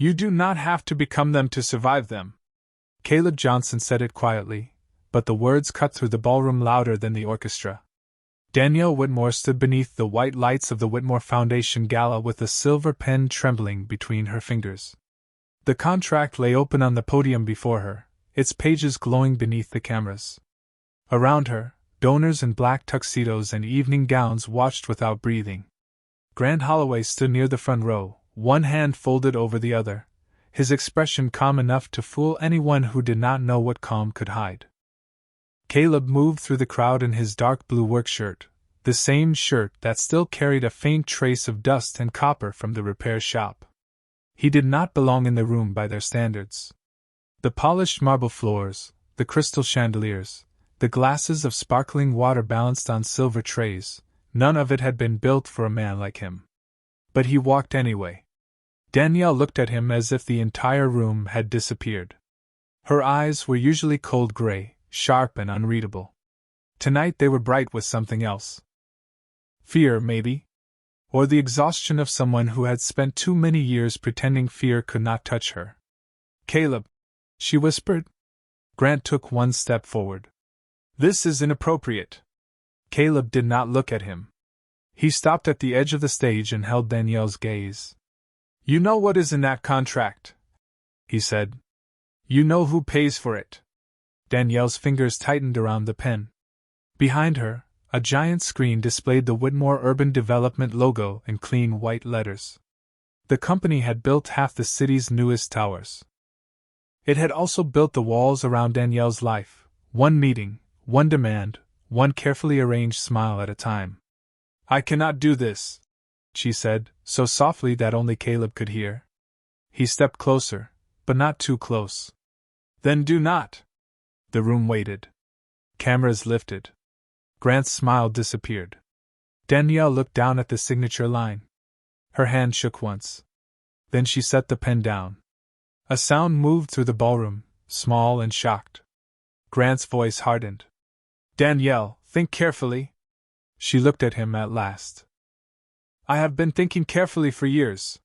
You do not have to become them to survive them. Caleb Johnson said it quietly, but the words cut through the ballroom louder than the orchestra. Danielle Whitmore stood beneath the white lights of the Whitmore Foundation Gala with a silver pen trembling between her fingers. The contract lay open on the podium before her, its pages glowing beneath the cameras. Around her, donors in black tuxedos and evening gowns watched without breathing. Grant Holloway stood near the front row, one hand folded over the other, his expression calm enough to fool anyone who did not know what calm could hide. Caleb moved through the crowd in his dark blue work shirt, the same shirt that still carried a faint trace of dust and copper from the repair shop. He did not belong in the room by their standards. The polished marble floors, the crystal chandeliers, the glasses of sparkling water balanced on silver trays, none of it had been built for a man like him. But he walked anyway. Danielle looked at him as if the entire room had disappeared. Her eyes were usually cold gray, sharp and unreadable. Tonight they were bright with something else. Fear, maybe? Or the exhaustion of someone who had spent too many years pretending fear could not touch her. Caleb, she whispered. Grant took one step forward. This is inappropriate. Caleb did not look at him. He stopped at the edge of the stage and held Danielle's gaze. You know what is in that contract, he said. You know who pays for it. Danielle's fingers tightened around the pen. Behind her, a giant screen displayed the Whitmore Urban Development logo in clean white letters. The company had built half the city's newest towers. It had also built the walls around Danielle's life, one meeting, one demand, one carefully arranged smile at a time. I cannot do this, she said, so softly that only Caleb could hear. He stepped closer, but not too close. Then do not. The room waited. Cameras lifted. Grant's smile disappeared. Danielle looked down at the signature line. Her hand shook once. Then she set the pen down. A sound moved through the ballroom, small and shocked. Grant's voice hardened. Danielle, think carefully. She looked at him at last. I have been thinking carefully for years.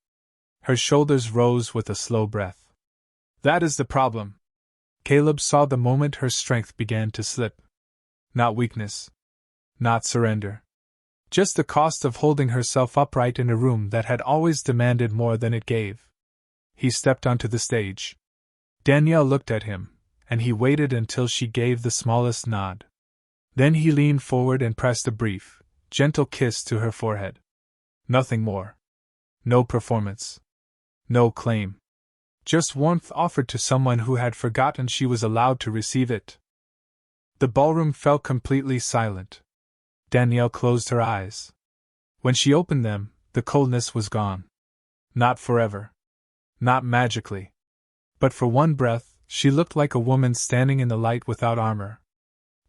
Her shoulders rose with a slow breath. That is the problem. Caleb saw the moment her strength began to slip. Not weakness. Not surrender. Just the cost of holding herself upright in a room that had always demanded more than it gave. He stepped onto the stage. Danielle looked at him, and he waited until she gave the smallest nod. Then he leaned forward and pressed a brief, gentle kiss to her forehead. Nothing more. No performance. No claim. Just warmth offered to someone who had forgotten she was allowed to receive it. The ballroom fell completely silent. Danielle closed her eyes. When she opened them, the coldness was gone. Not forever. Not magically. But for one breath, she looked like a woman standing in the light without armor.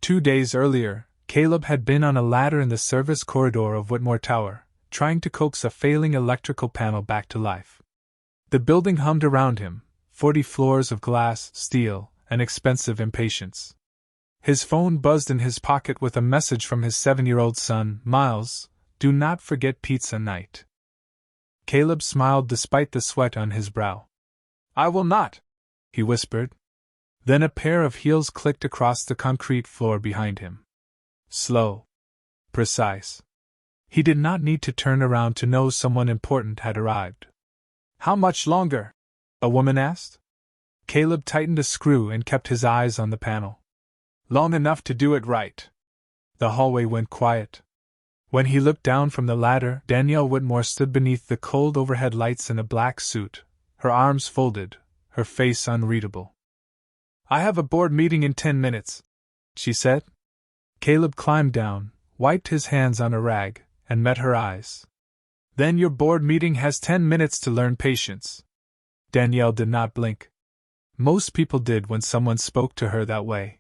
2 days earlier, Caleb had been on a ladder in the service corridor of Whitmore Tower, trying to coax a failing electrical panel back to life. The building hummed around him, 40 floors of glass, steel, and expensive impatience. His phone buzzed in his pocket with a message from his 7-year-old son, Miles, do not forget pizza night. Caleb smiled despite the sweat on his brow. I will not, he whispered. Then a pair of heels clicked across the concrete floor behind him. Slow. Precise. He did not need to turn around to know someone important had arrived. How much longer? A woman asked. Caleb tightened a screw and kept his eyes on the panel. Long enough to do it right. The hallway went quiet. When he looked down from the ladder, Danielle Whitmore stood beneath the cold overhead lights in a black suit, her arms folded, her face unreadable. I have a board meeting in 10 minutes, she said. Caleb climbed down, wiped his hands on a rag, and met her eyes. Then your board meeting has 10 minutes to learn patience. Danielle did not blink. Most people did when someone spoke to her that way.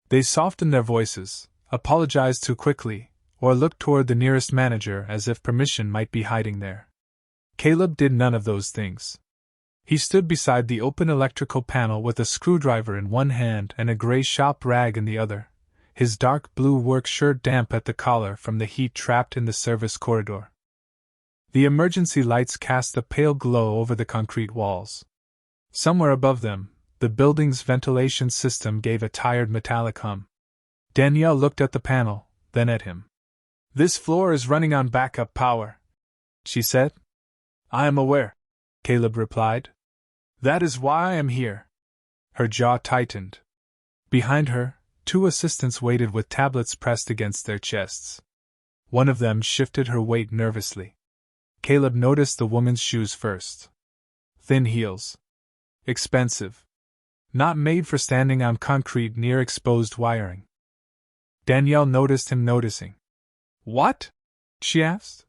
They softened their voices, apologized too quickly, or looked toward the nearest manager as if permission might be hiding there. Caleb did none of those things. He stood beside the open electrical panel with a screwdriver in one hand and a gray shop rag in the other, his dark blue work shirt damp at the collar from the heat trapped in the service corridor. The emergency lights cast a pale glow over the concrete walls. Somewhere above them, the building's ventilation system gave a tired metallic hum. Danielle looked at the panel, then at him. "This floor is running on backup power," she said. "I am aware," Caleb replied. "That is why I am here." Her jaw tightened. Behind her, two assistants waited with tablets pressed against their chests. One of them shifted her weight nervously. Caleb noticed the woman's shoes first. Thin heels. Expensive. Not made for standing on concrete near exposed wiring. Danielle noticed him noticing. "What?" she asked.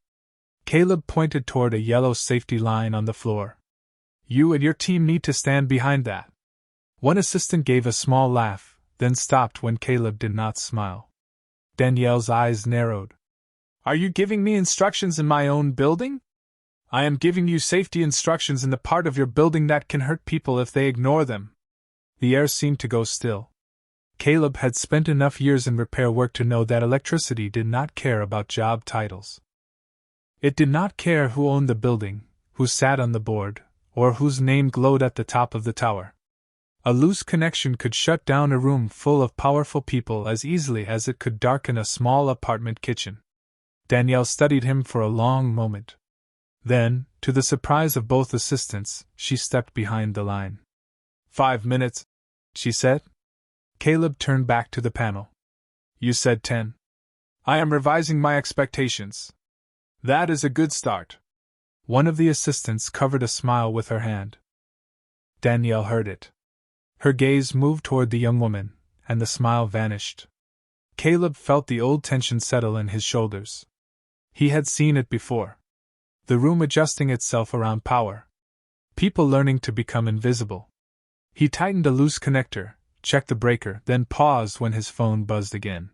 Caleb pointed toward a yellow safety line on the floor. "You and your team need to stand behind that." One assistant gave a small laugh, then stopped when Caleb did not smile. Danielle's eyes narrowed. "Are you giving me instructions in my own building? I am giving you safety instructions in the part of your building that can hurt people if they ignore them." The air seemed to go still. Caleb had spent enough years in repair work to know that electricity did not care about job titles. It did not care who owned the building, who sat on the board, or whose name glowed at the top of the tower. A loose connection could shut down a room full of powerful people as easily as it could darken a small apartment kitchen. Danielle studied him for a long moment. Then, to the surprise of both assistants, she stepped behind the line. 5 minutes, she said. Caleb turned back to the panel. "You said 10. I am revising my expectations." "That is a good start." One of the assistants covered a smile with her hand. Danielle heard it. Her gaze moved toward the young woman, and the smile vanished. Caleb felt the old tension settle in his shoulders. He had seen it before. The room adjusting itself around power. People learning to become invisible. He tightened a loose connector, checked the breaker, then paused when his phone buzzed again.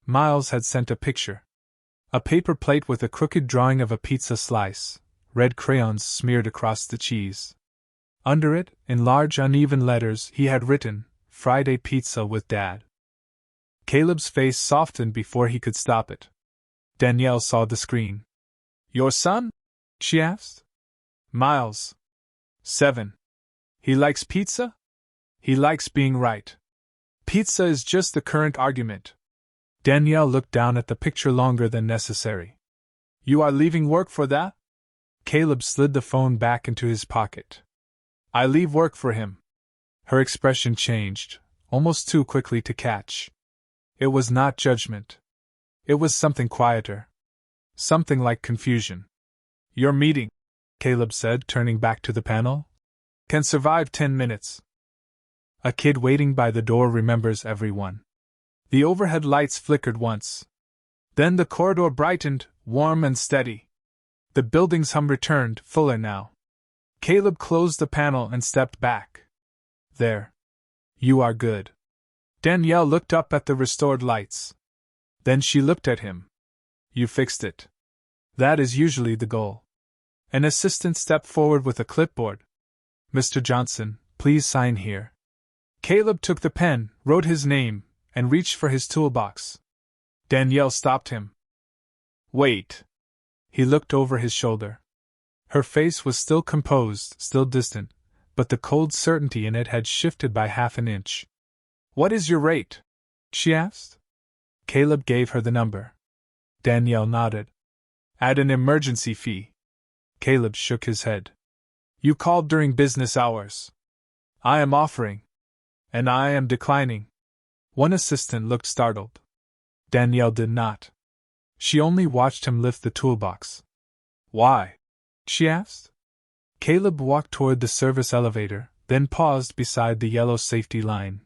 Miles had sent a picture. A paper plate with a crooked drawing of a pizza slice, red crayons smeared across the cheese. Under it, in large uneven letters, he had written, "Friday pizza with Dad." Caleb's face softened before he could stop it. Danielle saw the screen. "Your son?" she asked. "Miles. 7. He likes pizza? He likes being right. Pizza is just the current argument." Danielle looked down at the picture longer than necessary. "You are leaving work for that?" Caleb slid the phone back into his pocket. "I leave work for him." Her expression changed, almost too quickly to catch. It was not judgment. It was something quieter. Something like confusion. "Your meeting," Caleb said, turning back to the panel, "can survive 10 minutes. A kid waiting by the door remembers everyone." The overhead lights flickered once. Then the corridor brightened, warm and steady. The building's hum returned, fuller now. Caleb closed the panel and stepped back. "There. You are good." Danielle looked up at the restored lights. Then she looked at him. "You fixed it." That is usually the goal. An assistant stepped forward with a clipboard. "Mr. Johnson, please sign here." Caleb took the pen, wrote his name, and reached for his toolbox. Danielle stopped him. "Wait." He looked over his shoulder. Her face was still composed, still distant, but the cold certainty in it had shifted by half an inch. "What is your rate?" she asked. Caleb gave her the number. Danielle nodded. "Add an emergency fee." Caleb shook his head. "You called during business hours. I am offering. And I am declining." One assistant looked startled. Danielle did not. She only watched him lift the toolbox. "Why?" she asked. Caleb walked toward the service elevator, then paused beside the yellow safety line.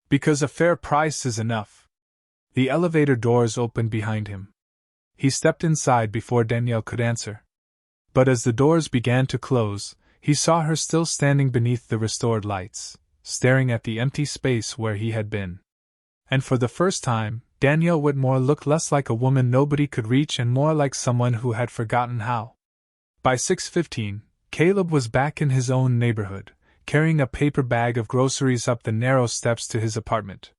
"Because a fair price is enough." The elevator doors opened behind him. He stepped inside before Danielle could answer. But as the doors began to close, he saw her still standing beneath the restored lights, staring at the empty space where he had been. And for the first time, Danielle Whitmore looked less like a woman nobody could reach and more like someone who had forgotten how. By 6:15, Caleb was back in his own neighborhood, carrying a paper bag of groceries up the narrow steps to his apartment.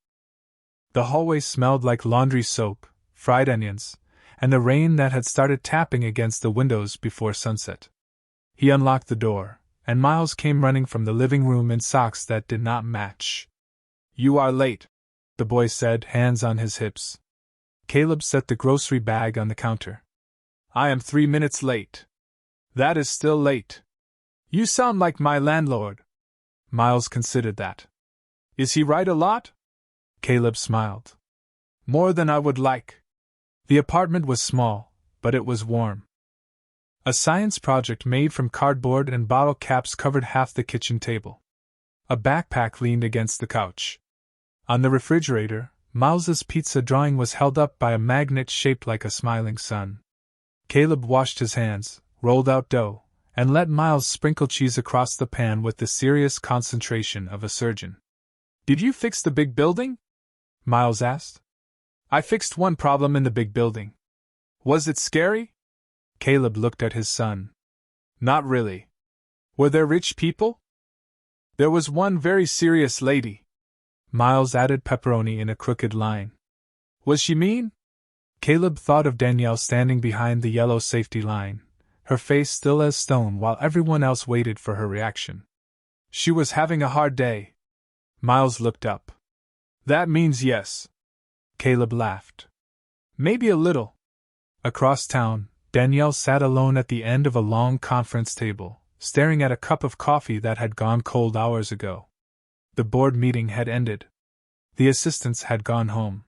The hallway smelled like laundry soap, fried onions, and the rain that had started tapping against the windows before sunset. He unlocked the door, and Miles came running from the living room in socks that did not match. "You are late," the boy said, hands on his hips. Caleb set the grocery bag on the counter. "I am 3 minutes late." "That is still late." "You sound like my landlord." Miles considered that. "Is he right a lot?" Caleb smiled. "More than I would like." The apartment was small, but it was warm. A science project made from cardboard and bottle caps covered half the kitchen table. A backpack leaned against the couch. On the refrigerator, Miles's pizza drawing was held up by a magnet shaped like a smiling sun. Caleb washed his hands, rolled out dough, and let Miles sprinkle cheese across the pan with the serious concentration of a surgeon. "Did you fix the big building?" Miles asked. "I fixed one problem in the big building." "Was it scary?" Caleb looked at his son. "Not really." "Were there rich people?" "There was one very serious lady." Miles added pepperoni in a crooked line. "Was she mean?" Caleb thought of Danielle standing behind the yellow safety line, her face still as stone while everyone else waited for her reaction. "She was having a hard day." Miles looked up. "That means yes." Caleb laughed. "Maybe a little." Across town, Danielle sat alone at the end of a long conference table, staring at a cup of coffee that had gone cold hours ago. The board meeting had ended. The assistants had gone home.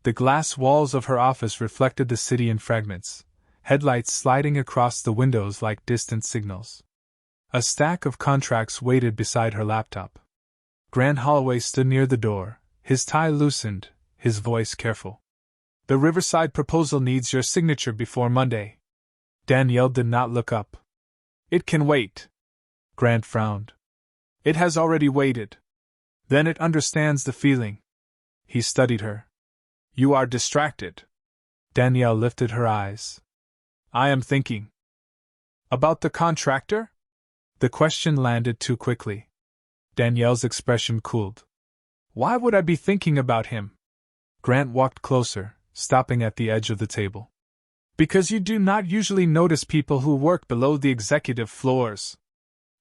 The glass walls of her office reflected the city in fragments, headlights sliding across the windows like distant signals. A stack of contracts waited beside her laptop. Grant Holloway stood near the door, his tie loosened, his voice careful. "The Riverside proposal needs your signature before Monday." Danielle did not look up. "It can wait." Grant frowned. "It has already waited." "Then it understands the feeling." He studied her. "You are distracted." Danielle lifted her eyes. "I am thinking." "About the contractor?" The question landed too quickly. Danielle's expression cooled. "Why would I be thinking about him?" Grant walked closer, stopping at the edge of the table. "Because you do not usually notice people who work below the executive floors."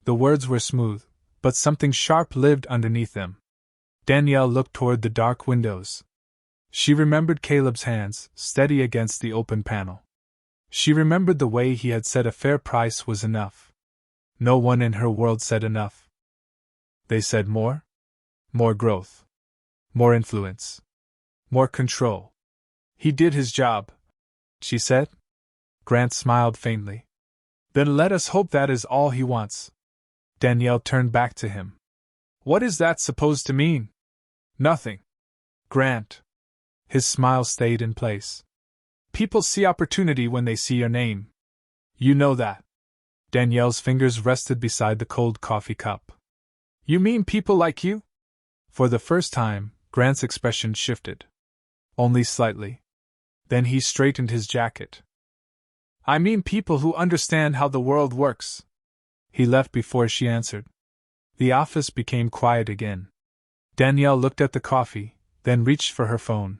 The words were smooth, but something sharp lived underneath them. Danielle looked toward the dark windows. She remembered Caleb's hands, steady against the open panel. She remembered the way he had said a fair price was enough. No one in her world said enough. They said more? More growth. More influence. More control. "He did his job," she said. Grant smiled faintly. "Then let us hope that is all he wants." Danielle turned back to him. "What is that supposed to mean?" "Nothing." "Grant." His smile stayed in place. "People see opportunity when they see your name. You know that." Danielle's fingers rested beside the cold coffee cup. "You mean people like you?" For the first time, Grant's expression shifted. Only slightly. Then he straightened his jacket. "I mean people who understand how the world works." He left before she answered. The office became quiet again. Danielle looked at the coffee, then reached for her phone.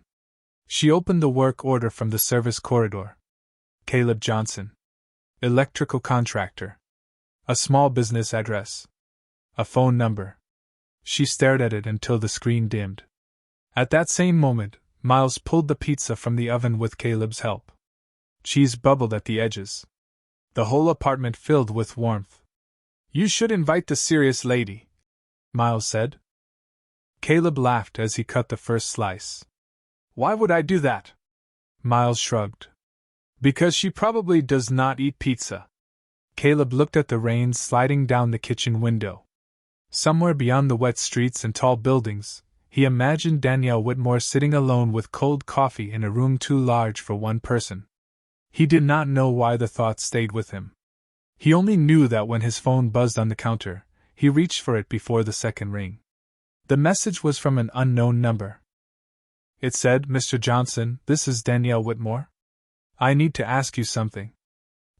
She opened the work order from the service corridor. Caleb Johnson. Electrical contractor. A small business address. A phone number. She stared at it until the screen dimmed. At that same moment, Miles pulled the pizza from the oven with Caleb's help. Cheese bubbled at the edges. The whole apartment filled with warmth. "You should invite the serious lady," Miles said. Caleb laughed as he cut the first slice. "Why would I do that?" Miles shrugged. "Because she probably does not eat pizza." Caleb looked at the rain sliding down the kitchen window. Somewhere beyond the wet streets and tall buildings, he imagined Danielle Whitmore sitting alone with cold coffee in a room too large for one person. He did not know why the thought stayed with him. He only knew that when his phone buzzed on the counter, he reached for it before the second ring. The message was from an unknown number. It said, "Mr. Johnson, this is Danielle Whitmore. I need to ask you something."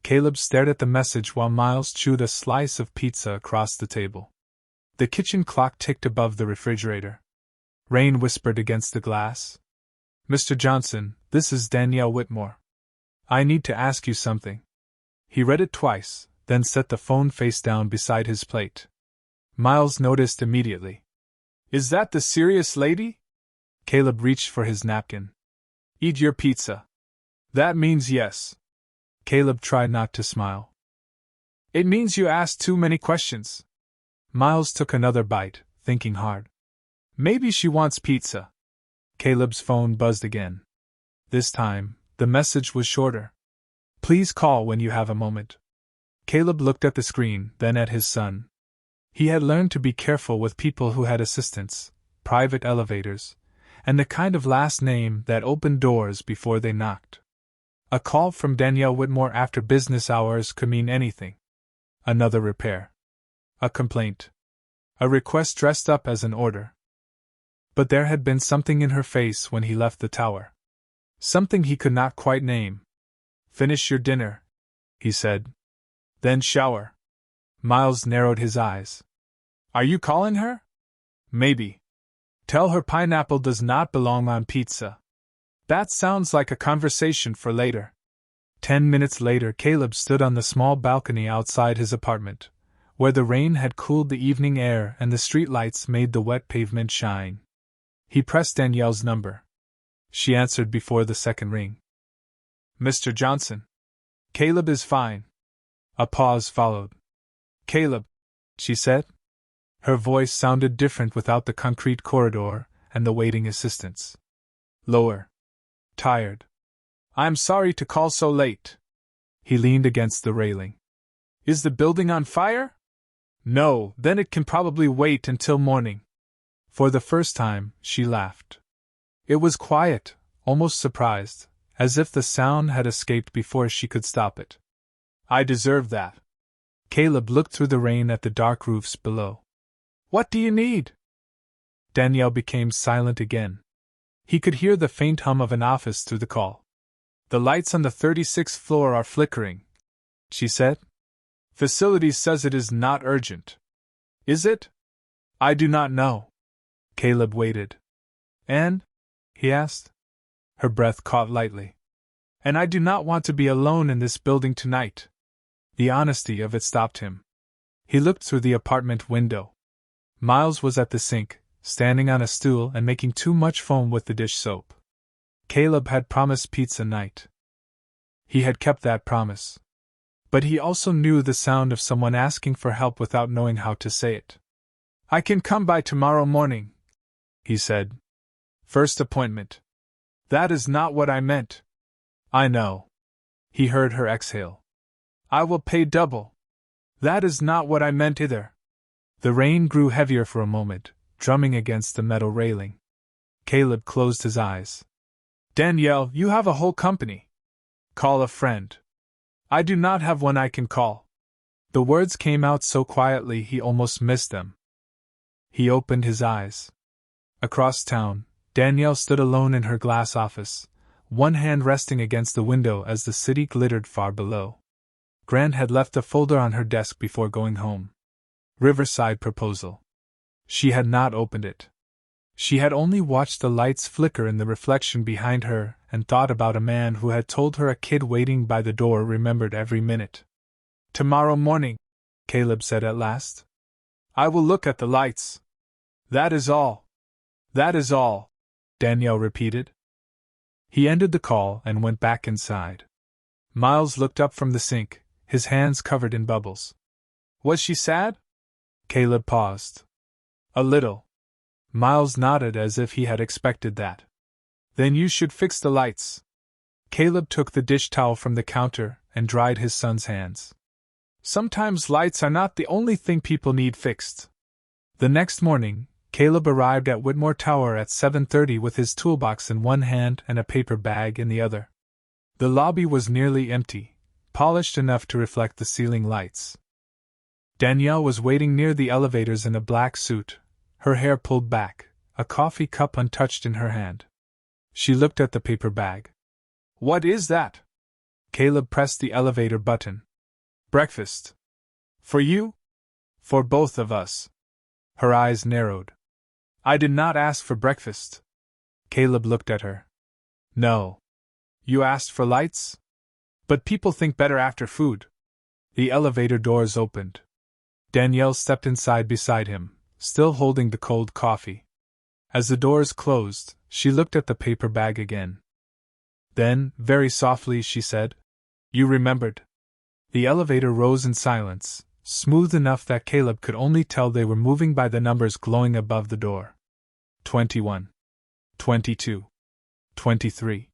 Caleb stared at the message while Miles chewed a slice of pizza across the table. The kitchen clock ticked above the refrigerator. Rain whispered against the glass. "Mr. Johnson, this is Danielle Whitmore." I need to ask you something. He read it twice, then set the phone face down beside his plate. Miles noticed immediately. Is that the serious lady? Caleb reached for his napkin. Eat your pizza. That means yes. Caleb tried not to smile. It means you asked too many questions. Miles took another bite, thinking hard. Maybe she wants pizza. Caleb's phone buzzed again. This time, the message was shorter. Please call when you have a moment. Caleb looked at the screen, then at his son. He had learned to be careful with people who had assistants, private elevators, and the kind of last name that opened doors before they knocked. A call from Danielle Whitmore after business hours could mean anything. Another repair. A complaint. A request dressed up as an order. But there had been something in her face when he left the tower. Something he could not quite name. Finish your dinner, he said. Then shower. Miles narrowed his eyes. Are you calling her? Maybe. Tell her pineapple does not belong on pizza. That sounds like a conversation for later. 10 minutes later, Caleb stood on the small balcony outside his apartment, where the rain had cooled the evening air and the streetlights made the wet pavement shine. He pressed Danielle's number. She answered before the second ring. Mr. Johnson. Caleb is fine. A pause followed. Caleb, she said. Her voice sounded different without the concrete corridor and the waiting assistants. Lower. Tired. I'm sorry to call so late. He leaned against the railing. Is the building on fire? No, then it can probably wait until morning. For the first time, she laughed. It was quiet, almost surprised, as if the sound had escaped before she could stop it. I deserve that. Caleb looked through the rain at the dark roofs below. What do you need? Danielle became silent again. He could hear the faint hum of an office through the call. The lights on the 36th floor are flickering, she said. Facilities says it is not urgent. Is it? I do not know. Caleb waited. And? He asked. Her breath caught lightly. And I do not want to be alone in this building tonight. The honesty of it stopped him. He looked through the apartment window. Miles was at the sink, standing on a stool and making too much foam with the dish soap. Caleb had promised pizza night. He had kept that promise. But he also knew the sound of someone asking for help without knowing how to say it. I can come by tomorrow morning, he said. First appointment. That is not what I meant. I know. He heard her exhale. I will pay double. That is not what I meant either. The rain grew heavier for a moment, drumming against the metal railing. Caleb closed his eyes. Danielle, you have a whole company. Call a friend. I do not have one I can call. The words came out so quietly he almost missed them. He opened his eyes. Across town, Danielle stood alone in her glass office, one hand resting against the window as the city glittered far below. Grant had left a folder on her desk before going home. Riverside proposal. She had not opened it. She had only watched the lights flicker in the reflection behind her and thought about a man who had told her a kid waiting by the door remembered every minute. Tomorrow morning, Caleb said at last. I will look at the lights. That is all. That is all, Danielle repeated. He ended the call and went back inside. Miles looked up from the sink, his hands covered in bubbles. Was she sad? Caleb paused. A little. Miles nodded as if he had expected that. Then you should fix the lights. Caleb took the dish towel from the counter and dried his son's hands. Sometimes lights are not the only thing people need fixed. The next morning, Caleb arrived at Whitmore Tower at 7:30 with his toolbox in one hand and a paper bag in the other. The lobby was nearly empty, polished enough to reflect the ceiling lights. Danielle was waiting near the elevators in a black suit, her hair pulled back, a coffee cup untouched in her hand. She looked at the paper bag. What is that? Caleb pressed the elevator button. Breakfast. For you? For both of us. Her eyes narrowed. I did not ask for breakfast. Caleb looked at her. No. You asked for lights? But people think better after food. The elevator doors opened. Danielle stepped inside beside him, still holding the cold coffee. As the doors closed, she looked at the paper bag again. Then, very softly, she said, "You remembered." The elevator rose in silence, smooth enough that Caleb could only tell they were moving by the numbers glowing above the door. 21. 22. 23.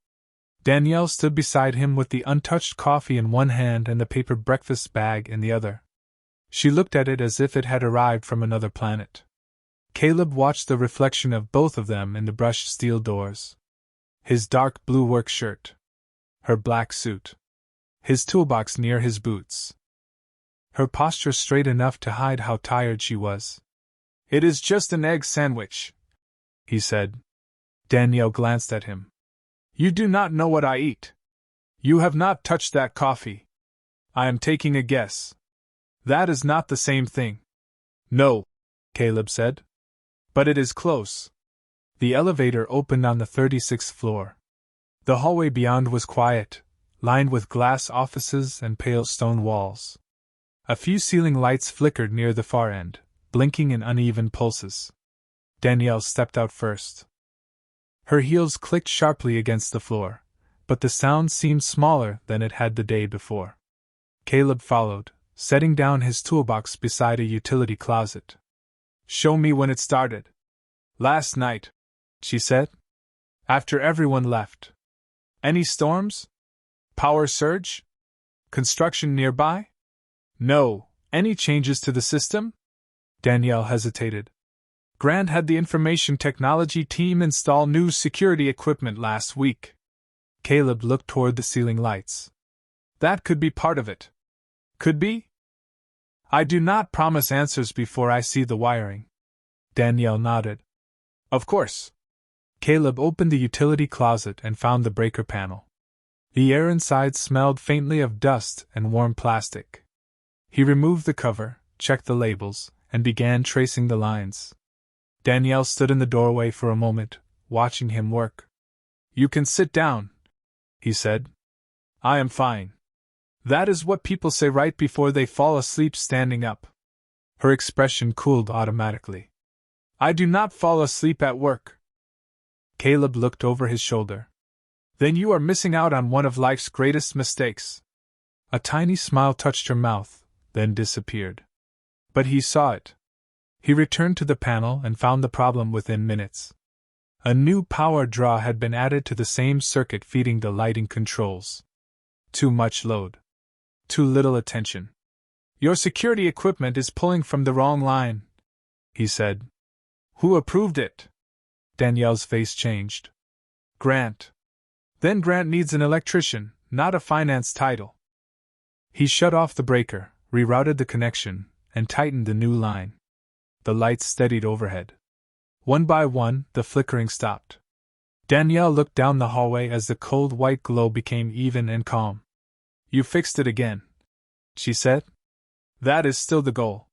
Danielle stood beside him with the untouched coffee in one hand and the paper breakfast bag in the other. She looked at it as if it had arrived from another planet. Caleb watched the reflection of both of them in the brushed steel doors. His dark blue work shirt. Her black suit. His toolbox near his boots. Her posture straight enough to hide how tired she was. "It is just an egg sandwich," he said. Danielle glanced at him. "You do not know what I eat. You have not touched that coffee. I am taking a guess. That is not the same thing." "No," Caleb said. "But it is close." The elevator opened on the 36th floor. The hallway beyond was quiet, lined with glass offices and pale stone walls. A few ceiling lights flickered near the far end, blinking in uneven pulses. Danielle stepped out first. Her heels clicked sharply against the floor, but the sound seemed smaller than it had the day before. Caleb followed, setting down his toolbox beside a utility closet. "Show me when it started." "Last night," she said. "After everyone left." "Any storms? Power surge? Construction nearby?" "No. Any changes to the system?" Danielle hesitated. "Grant had the information technology team install new security equipment last week." Caleb looked toward the ceiling lights. "That could be part of it." "Could be?" "I do not promise answers before I see the wiring." Danielle nodded. "Of course." Caleb opened the utility closet and found the breaker panel. The air inside smelled faintly of dust and warm plastic. He removed the cover, checked the labels, and began tracing the lines. Danielle stood in the doorway for a moment, watching him work. "You can sit down," he said. "I am fine." That is what people say right before they fall asleep standing up. Her expression cooled automatically. "I do not fall asleep at work." Caleb looked over his shoulder. "Then you are missing out on one of life's greatest mistakes." A tiny smile touched her mouth, then disappeared. But he saw it. He returned to the panel and found the problem within minutes. A new power draw had been added to the same circuit feeding the lighting controls. Too much load. Too little attention. "Your security equipment is pulling from the wrong line," he said. "Who approved it?" Danielle's face changed. "Grant." "Then Grant needs an electrician, not a finance title." He shut off the breaker, rerouted the connection, and tightened the new line. The lights steadied overhead. One by one, the flickering stopped. Danielle looked down the hallway as the cold white glow became even and calm. "You fixed it again," she said. "That is still the goal."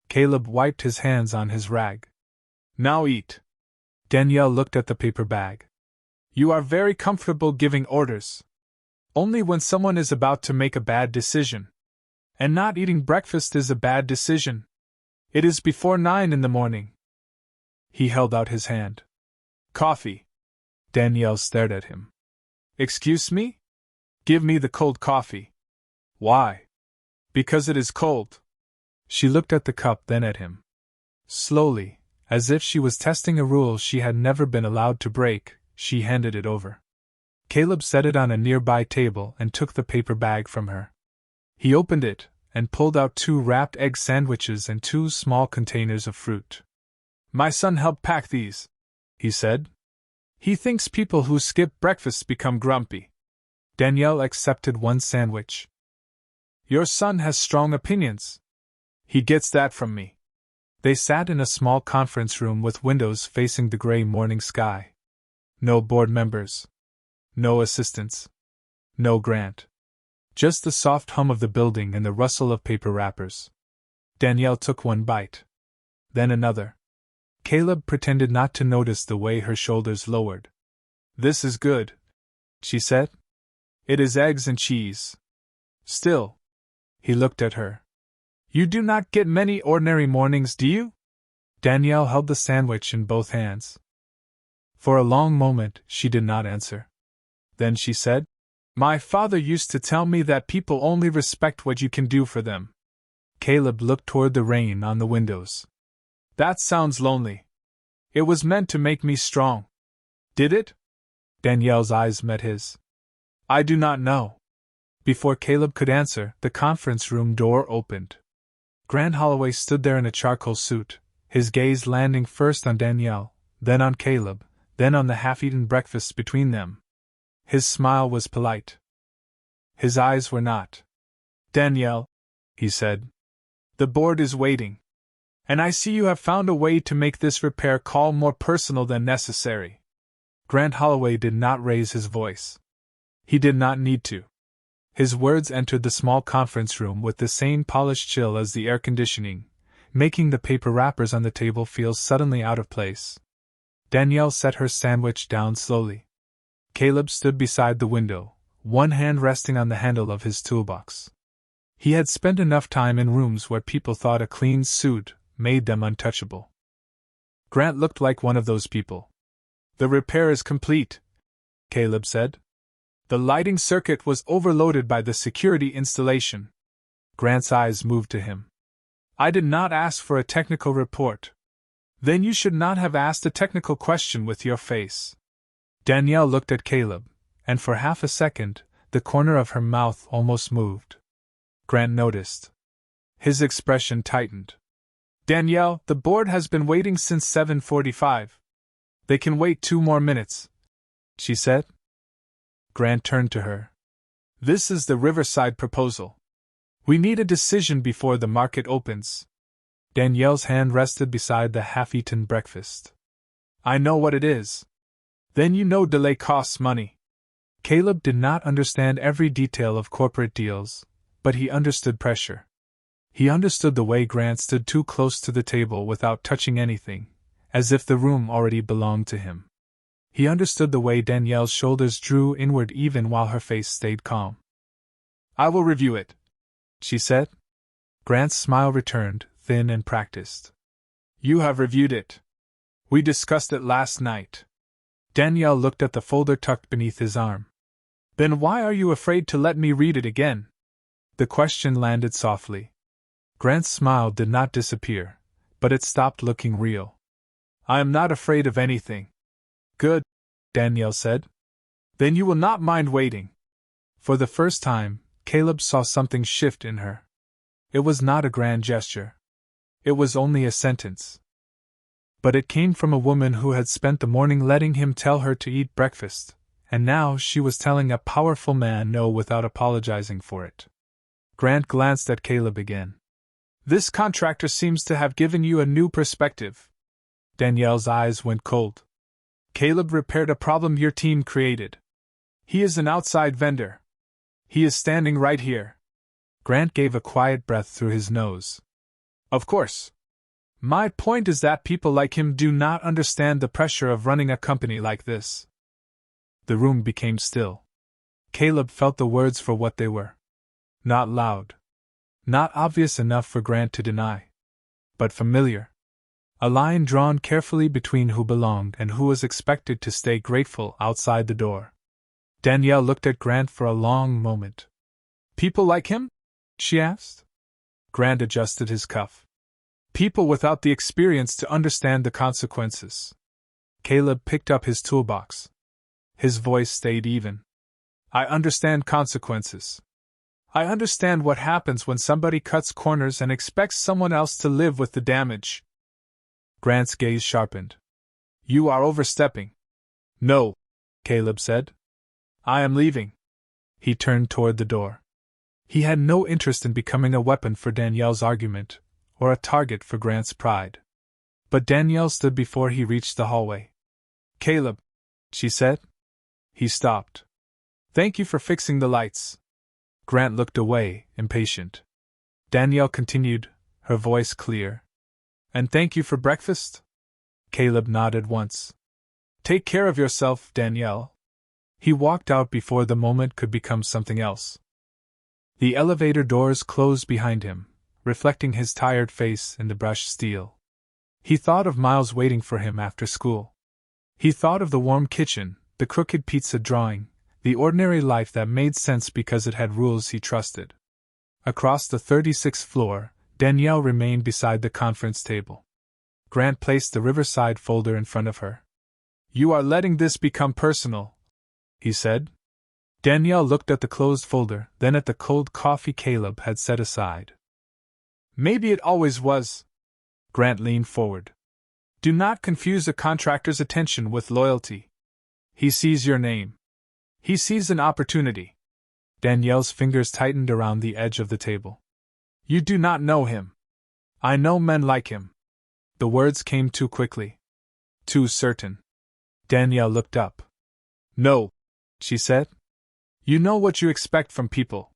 Caleb wiped his hands on his rag. "Now eat." Danielle looked at the paper bag. "You are very comfortable giving orders. Only when someone is about to make a bad decision. And not eating breakfast is a bad decision. It is before 9 in the morning." He held out his hand. "Coffee." Danielle stared at him. "Excuse me? Give me the cold coffee." "Why?" "Because it is cold." She looked at the cup, then at him. Slowly, as if she was testing a rule she had never been allowed to break, she handed it over. Caleb set it on a nearby table and took the paper bag from her. He opened it and pulled out 2 wrapped egg sandwiches and 2 small containers of fruit. "My son helped pack these," he said. "He thinks people who skip breakfast become grumpy." Danielle accepted 1 sandwich. "Your son has strong opinions." "He gets that from me." They sat in a small conference room with windows facing the gray morning sky. No board members. No assistants. No Grant. Just the soft hum of the building and the rustle of paper wrappers. Danielle took 1 bite. Then another. Caleb pretended not to notice the way her shoulders lowered. "This is good," she said. "It is eggs and cheese, Still. He looked at her. You do not get many ordinary mornings, do you? Danielle held the sandwich in both hands. For a long moment, she did not answer. Then she said, My father used to tell me that people only respect what you can do for them. Caleb looked toward the rain on the windows. That sounds lonely. It was meant to make me strong. Did it? Danielle's eyes met his. I do not know. Before Caleb could answer, the conference room door opened. Grant Holloway stood there in a charcoal suit, his gaze landing first on Danielle, then on Caleb, then on the half-eaten breakfast between them. His smile was polite. His eyes were not. Danielle, he said. The board is waiting. And I see you have found a way to make this repair call more personal than necessary. Grant Holloway did not raise his voice. He did not need to. His words entered the small conference room with the same polished chill as the air conditioning, making the paper wrappers on the table feel suddenly out of place. Danielle set her sandwich down slowly. Caleb stood beside the window, one hand resting on the handle of his toolbox. He had spent enough time in rooms where people thought a clean suit made them untouchable. Grant looked like one of those people. The repair is complete, Caleb said. The lighting circuit was overloaded by the security installation. Grant's eyes moved to him. I did not ask for a technical report. Then you should not have asked a technical question with your face. Danielle looked at Caleb, and for half a second, the corner of her mouth almost moved. Grant noticed. His expression tightened. Danielle, the board has been waiting since 7:45. They can wait 2 more minutes, she said. Grant turned to her. This is the Riverside proposal. We need a decision before the market opens. Danielle's hand rested beside the half-eaten breakfast. I know what it is. Then you know delay costs money. Caleb did not understand every detail of corporate deals, but he understood pressure. He understood the way Grant stood too close to the table without touching anything, as if the room already belonged to him. He understood the way Danielle's shoulders drew inward even while her face stayed calm. I will review it, she said. Grant's smile returned, thin and practiced. You have reviewed it. We discussed it last night. Danielle looked at the folder tucked beneath his arm. Then why are you afraid to let me read it again? The question landed softly. Grant's smile did not disappear, but it stopped looking real. I am not afraid of anything. Good, Danielle said. Then you will not mind waiting. For the first time, Caleb saw something shift in her. It was not a grand gesture. It was only a sentence. But it came from a woman who had spent the morning letting him tell her to eat breakfast, and now she was telling a powerful man no without apologizing for it. Grant glanced at Caleb again. This contractor seems to have given you a new perspective. Danielle's eyes went cold. Caleb repaired a problem your team created. He is an outside vendor. He is standing right here. Grant gave a quiet breath through his nose. Of course. My point is that people like him do not understand the pressure of running a company like this. The room became still. Caleb felt the words for what they were. Not loud. Not obvious enough for Grant to deny. But familiar. A line drawn carefully between who belonged and who was expected to stay grateful outside the door. Danielle looked at Grant for a long moment. People like him? She asked. Grant adjusted his cuff. People without the experience to understand the consequences. Caleb picked up his toolbox. His voice stayed even. I understand consequences. I understand what happens when somebody cuts corners and expects someone else to live with the damage. Grant's gaze sharpened. You are overstepping. No, Caleb said. I am leaving. He turned toward the door. He had no interest in becoming a weapon for Danielle's argument, or a target for Grant's pride. But Danielle stood before he reached the hallway. Caleb, she said. He stopped. Thank you for fixing the lights. Grant looked away, impatient. Danielle continued, her voice clear. And thank you for breakfast? Caleb nodded once. Take care of yourself, Danielle. He walked out before the moment could become something else. The elevator doors closed behind him, reflecting his tired face in the brushed steel. He thought of Miles waiting for him after school. He thought of the warm kitchen, the crooked pizza drawing, the ordinary life that made sense because it had rules he trusted. Across the 36th floor, Danielle remained beside the conference table. Grant placed the Riverside folder in front of her. "You are letting this become personal," he said. Danielle looked at the closed folder, then at the cold coffee Caleb had set aside. "Maybe it always was." Grant leaned forward. "Do not confuse a contractor's attention with loyalty. He sees your name. He sees an opportunity." Danielle's fingers tightened around the edge of the table. "You do not know him. I know men like him." The words came too quickly. Too certain. Danielle looked up. "No," she said. "You know what you expect from people.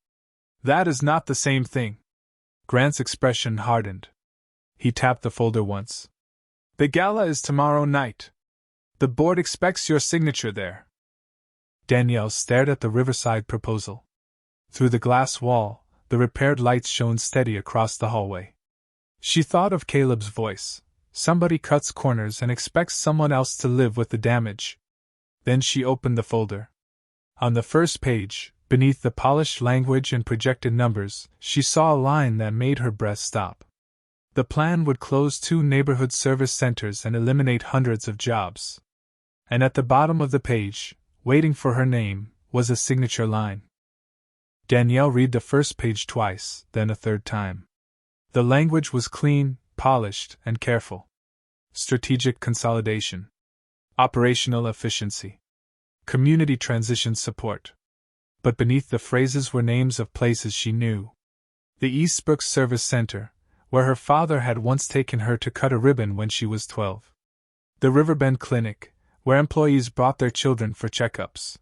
That is not the same thing." Grant's expression hardened. He tapped the folder once. "The gala is tomorrow night. The board expects your signature there." Danielle stared at the Riverside proposal. Through the glass wall, the repaired lights shone steady across the hallway. She thought of Caleb's voice. Somebody cuts corners and expects someone else to live with the damage. Then she opened the folder. On the first page, beneath the polished language and projected numbers, she saw a line that made her breath stop. The plan would close 2 neighborhood service centers and eliminate hundreds of jobs. And at the bottom of the page, waiting for her name, was a signature line. Danielle read the first page twice, then a third time. The language was clean, polished, and careful. Strategic consolidation. Operational efficiency. Community transition support. But beneath the phrases were names of places she knew. The Eastbrook Service Center, where her father had once taken her to cut a ribbon when she was 12. The Riverbend Clinic, where employees brought their children for checkups.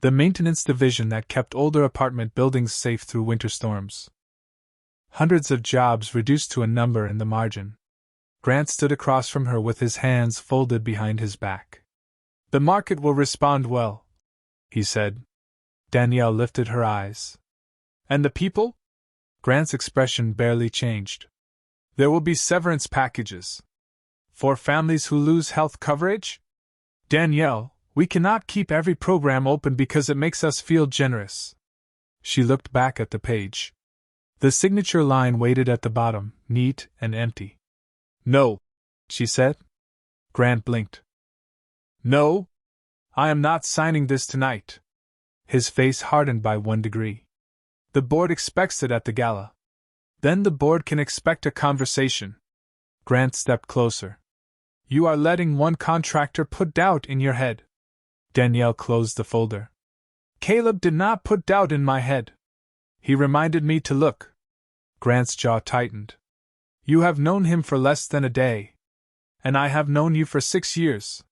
The maintenance division that kept older apartment buildings safe through winter storms. Hundreds of jobs reduced to a number in the margin. Grant stood across from her with his hands folded behind his back. "The market will respond well," he said. Danielle lifted her eyes. "And the people?" Grant's expression barely changed. "There will be severance packages. For families who lose health coverage? Danielle, we cannot keep every program open because it makes us feel generous." She looked back at the page. The signature line waited at the bottom, neat and empty. "No," she said. Grant blinked. "No? I am not signing this tonight." His face hardened by 1 degree. "The board expects it at the gala. Then the board can expect a conversation." Grant stepped closer. "You are letting one contractor put doubt in your head." Danielle closed the folder. "Caleb did not put doubt in my head. He reminded me to look." Grant's jaw tightened. "You have known him for less than a day. And I have known you for 6 years.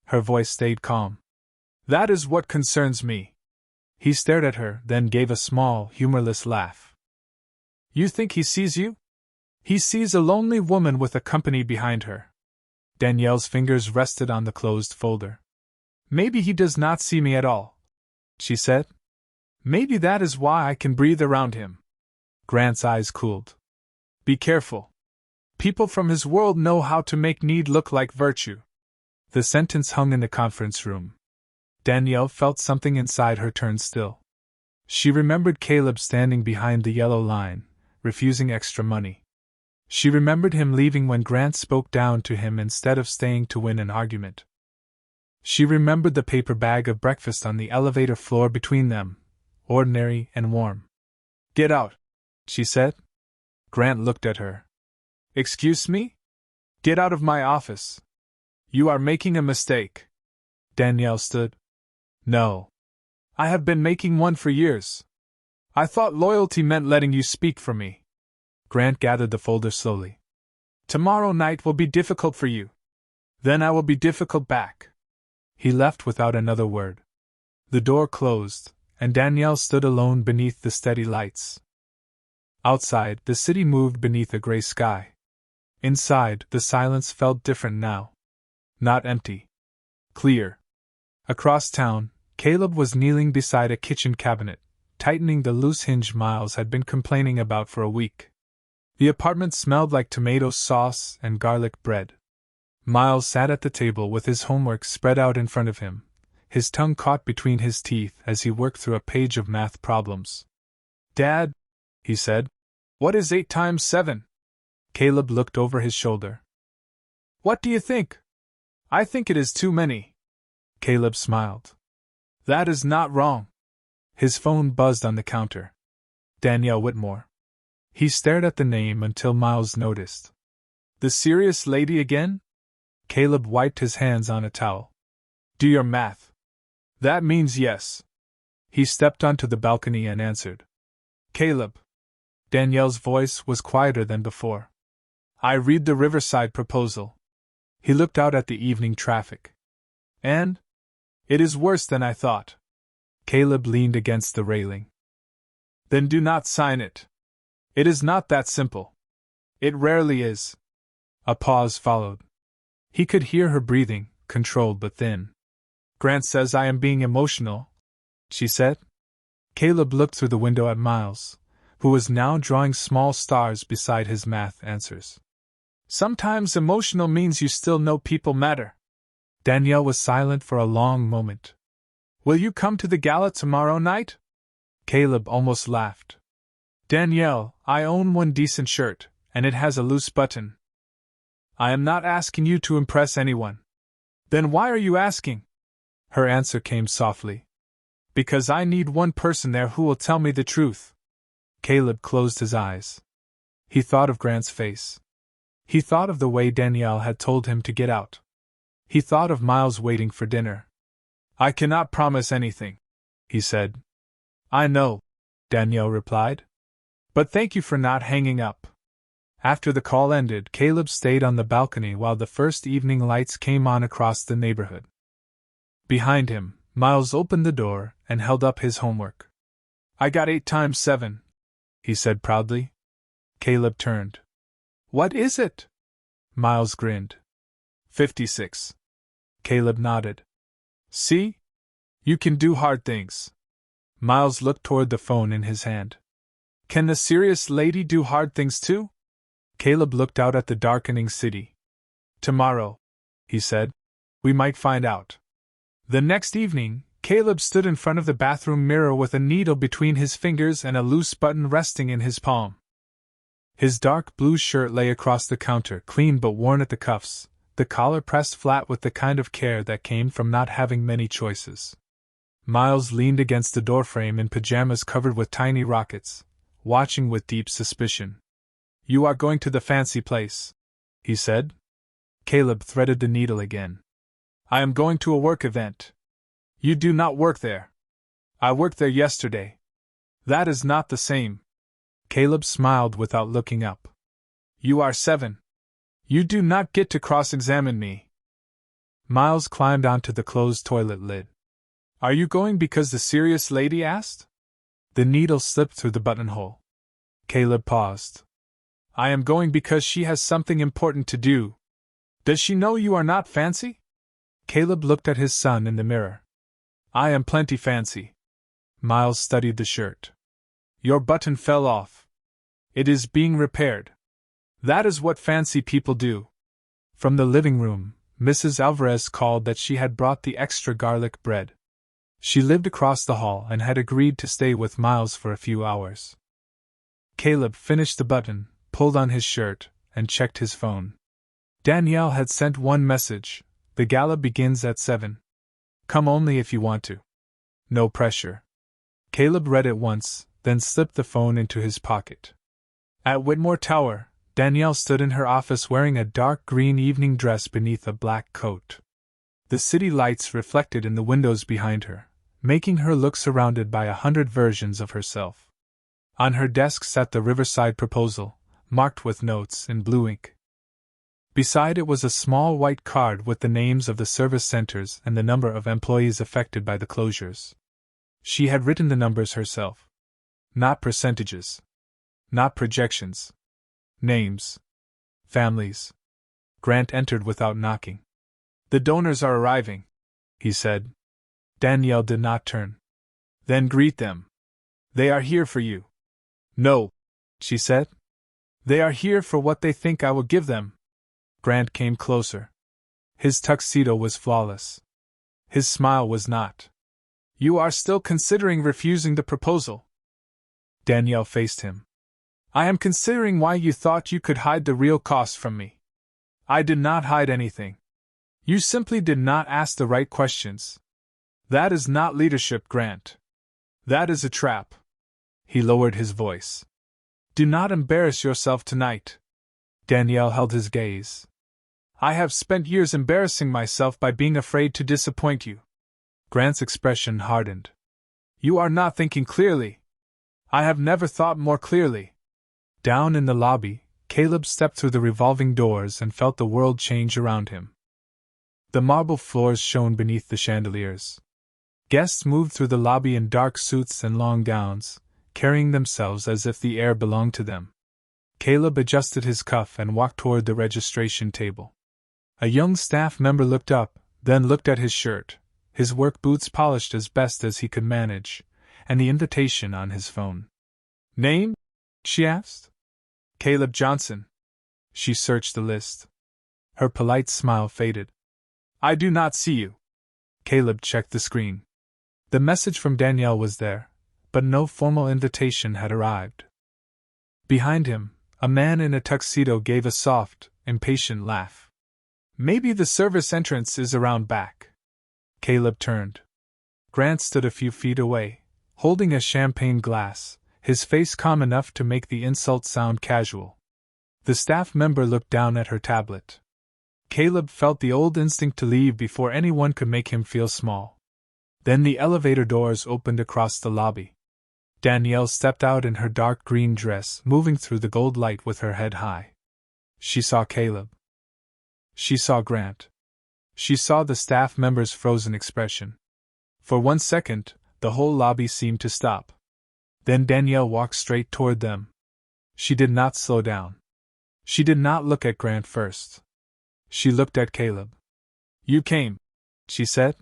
Her voice stayed calm. "That is what concerns me." He stared at her, then gave a small, humorless laugh. "You think he sees you? He sees a lonely woman with a company behind her." Danielle's fingers rested on the closed folder. "Maybe he does not see me at all," she said. "Maybe that is why I can breathe around him." Grant's eyes cooled. "Be careful. People from his world know how to make need look like virtue." The sentence hung in the conference room. Danielle felt something inside her turn still. She remembered Caleb standing behind the yellow line, refusing extra money. She remembered him leaving when Grant spoke down to him instead of staying to win an argument. She remembered the paper bag of breakfast on the elevator floor between them, ordinary and warm. "Get out," she said. Grant looked at her. "Excuse me? Get out of my office. You are making a mistake." Danielle stood. "No. I have been making one for years. I thought loyalty meant letting you speak for me." Grant gathered the folder slowly. "Tomorrow night will be difficult for you. Then I will be difficult back." He left without another word. The door closed, and Danielle stood alone beneath the steady lights. Outside, the city moved beneath a gray sky. Inside, the silence felt different now. Not empty. Clear. Across town, Caleb was kneeling beside a kitchen cabinet, tightening the loose hinge Miles had been complaining about for a week. The apartment smelled like tomato sauce and garlic bread. Miles sat at the table with his homework spread out in front of him, his tongue caught between his teeth as he worked through a page of math problems. "Dad," he said, "what is 8 times 7? Caleb looked over his shoulder. "What do you think?" "I think it is too many." Caleb smiled. "That is not wrong." His phone buzzed on the counter. Danielle Whitmore. He stared at the name until Miles noticed. "The serious lady again?" Caleb wiped his hands on a towel. "Do your math." "That means yes." He stepped onto the balcony and answered. "Caleb." Danielle's voice was quieter than before. "I read the Riverside proposal." He looked out at the evening traffic. "And? It is worse than I thought." Caleb leaned against the railing. "Then do not sign it. It is not that simple." "It rarely is." A pause followed. He could hear her breathing, controlled but thin. "Grant says I am being emotional," she said. Caleb looked through the window at Miles, who was now drawing small stars beside his math answers. "Sometimes emotional means you still know people matter." Danielle was silent for a long moment. "Will you come to the gala tomorrow night?" Caleb almost laughed. "Danielle, I own one decent shirt, and it has a loose button." "I am not asking you to impress anyone." "Then why are you asking?" Her answer came softly. "Because I need one person there who will tell me the truth." Caleb closed his eyes. He thought of Grant's face. He thought of the way Danielle had told him to get out. He thought of Miles waiting for dinner. "I cannot promise anything," he said. "I know," Danielle replied. "But thank you for not hanging up." After the call ended, Caleb stayed on the balcony while the first evening lights came on across the neighborhood. Behind him, Miles opened the door and held up his homework. "I got 8 times 7, he said proudly. Caleb turned. "What is it?" Miles grinned. 56. Caleb nodded. "See? You can do hard things." Miles looked toward the phone in his hand. "Can the serious lady do hard things too?" Caleb looked out at the darkening city. "Tomorrow," he said, "we might find out." The next evening, Caleb stood in front of the bathroom mirror with a needle between his fingers and a loose button resting in his palm. His dark blue shirt lay across the counter, clean but worn at the cuffs, the collar pressed flat with the kind of care that came from not having many choices. Miles leaned against the doorframe in pajamas covered with tiny rockets, watching with deep suspicion. "You are going to the fancy place," he said. Caleb threaded the needle again. "I am going to a work event." "You do not work there." "I worked there yesterday." "That is not the same." Caleb smiled without looking up. "You are 7. You do not get to cross-examine me." Miles climbed onto the closed toilet lid. "Are you going because the serious lady asked?" The needle slipped through the buttonhole. Caleb paused. "I am going because she has something important to do." "Does she know you are not fancy?" Caleb looked at his son in the mirror. "I am plenty fancy." Miles studied the shirt. "Your button fell off. It is being repaired." "That is what fancy people do." From the living room, Mrs. Alvarez called that she had brought the extra garlic bread. She lived across the hall and had agreed to stay with Miles for a few hours. Caleb finished the button, pulled on his shirt, and checked his phone. Danielle had sent one message: "The gala begins at 7. Come only if you want to. No pressure." Caleb read it once, then slipped the phone into his pocket. At Whitmore Tower, Danielle stood in her office wearing a dark green evening dress beneath a black coat. The city lights reflected in the windows behind her, making her look surrounded by 100 versions of herself. On her desk sat the Riverside proposal, marked with notes in blue ink. Beside it was a small white card with the names of the service centers and the number of employees affected by the closures. She had written the numbers herself. Not percentages. Not projections. Names. Families. Grant entered without knocking. "The donors are arriving," he said. Danielle did not turn. "Then greet them." They are here for you. No, she said. They are here for what they think I will give them. Grant came closer. His tuxedo was flawless. His smile was not. You are still considering refusing the proposal? Danielle faced him. I am considering why you thought you could hide the real cost from me. I did not hide anything. You simply did not ask the right questions. That is not leadership, Grant. That is a trap. He lowered his voice. Do not embarrass yourself tonight. Danielle held his gaze. I have spent years embarrassing myself by being afraid to disappoint you. Grant's expression hardened. You are not thinking clearly. I have never thought more clearly. Down in the lobby, Caleb stepped through the revolving doors and felt the world change around him. The marble floors shone beneath the chandeliers. Guests moved through the lobby in dark suits and long gowns, carrying themselves as if the air belonged to them. Caleb adjusted his cuff and walked toward the registration table. A young staff member looked up, then looked at his shirt, his work boots polished as best as he could manage, and the invitation on his phone. Name? She asked. Caleb Johnson. She searched the list. Her polite smile faded. I do not see you. Caleb checked the screen. The message from Danielle was there, but no formal invitation had arrived. Behind him, a man in a tuxedo gave a soft, impatient laugh. Maybe the service entrance is around back. Caleb turned. Grant stood a few feet away, holding a champagne glass, his face calm enough to make the insult sound casual. The staff member looked down at her tablet. Caleb felt the old instinct to leave before anyone could make him feel small. Then the elevator doors opened across the lobby. Danielle stepped out in her dark green dress, moving through the gold light with her head high. She saw Caleb. She saw Grant. She saw the staff member's frozen expression. For 1 second, the whole lobby seemed to stop. Then Danielle walked straight toward them. She did not slow down. She did not look at Grant first. She looked at Caleb. You came, she said.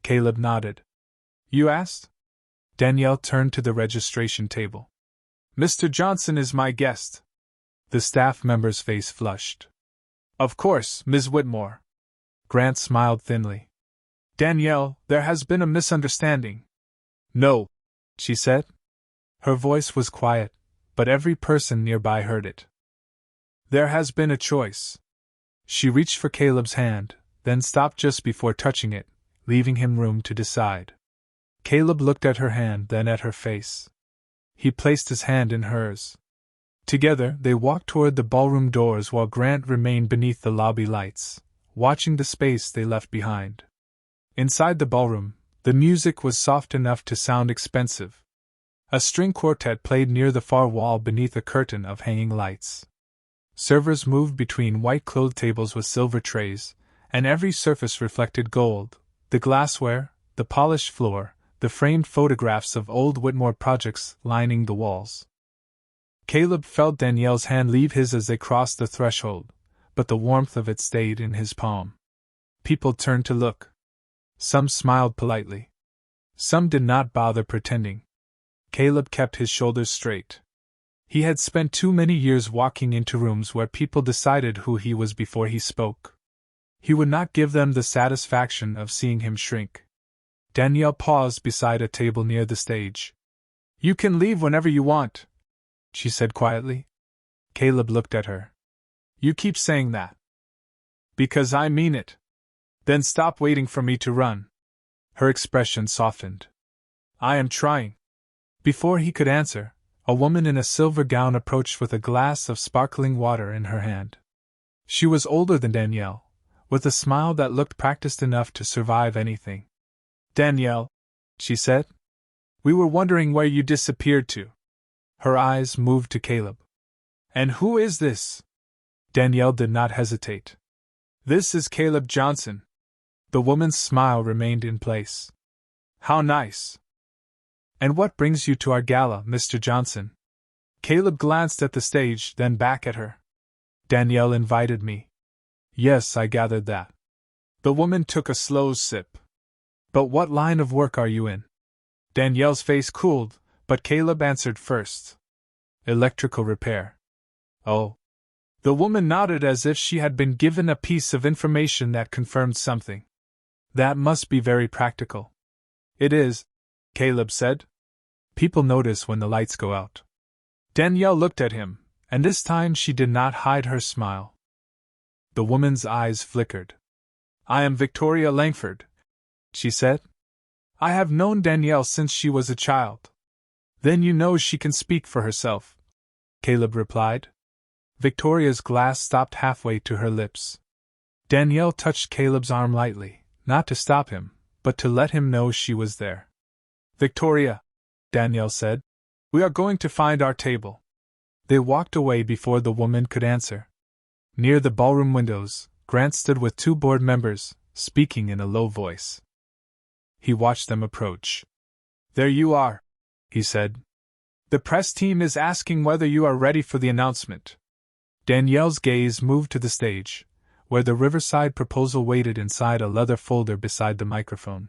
Caleb nodded. You asked? Danielle turned to the registration table. Mr. Johnson is my guest. The staff member's face flushed. Of course, Ms. Whitmore. Grant smiled thinly. Danielle, there has been a misunderstanding. No, she said. Her voice was quiet, but every person nearby heard it. There has been a choice. She reached for Caleb's hand, then stopped just before touching it, leaving him room to decide. Caleb looked at her hand, then at her face. He placed his hand in hers. Together, they walked toward the ballroom doors while Grant remained beneath the lobby lights, watching the space they left behind. Inside the ballroom, the music was soft enough to sound expensive. A string quartet played near the far wall beneath a curtain of hanging lights. Servers moved between white-clothed tables with silver trays, and every surface reflected gold: the glassware, the polished floor, the framed photographs of old Whitmore projects lining the walls. Caleb felt Danielle's hand leave his as they crossed the threshold, but the warmth of it stayed in his palm. People turned to look. Some smiled politely. Some did not bother pretending. Caleb kept his shoulders straight. He had spent too many years walking into rooms where people decided who he was before he spoke. He would not give them the satisfaction of seeing him shrink. Danielle paused beside a table near the stage. You can leave whenever you want, she said quietly. Caleb looked at her. You keep saying that. Because I mean it. Then stop waiting for me to run. Her expression softened. I am trying. Before he could answer, a woman in a silver gown approached with a glass of sparkling water in her hand. She was older than Danielle, with a smile that looked practiced enough to survive anything. Danielle, she said. We were wondering where you disappeared to. Her eyes moved to Caleb. And who is this? Danielle did not hesitate. This is Caleb Johnson. The woman's smile remained in place. How nice. And what brings you to our gala, Mr. Johnson? Caleb glanced at the stage, then back at her. Danielle invited me. Yes, I gathered that. The woman took a slow sip. But what line of work are you in? Danielle's face cooled, but Caleb answered first. Electrical repair. Oh. The woman nodded as if she had been given a piece of information that confirmed something. That must be very practical. It is, Caleb said. People notice when the lights go out. Danielle looked at him, and this time she did not hide her smile. The woman's eyes flickered. I am Victoria Langford, she said. I have known Danielle since she was a child. Then you know she can speak for herself, Caleb replied. Victoria's glass stopped halfway to her lips. Danielle touched Caleb's arm lightly, not to stop him, but to let him know she was there. Victoria, Danielle said, we are going to find our table. They walked away before the woman could answer. Near the ballroom windows, Grant stood with 2 board members, speaking in a low voice. He watched them approach. There you are, he said. The press team is asking whether you are ready for the announcement. Danielle's gaze moved to the stage, where the Riverside proposal waited inside a leather folder beside the microphone.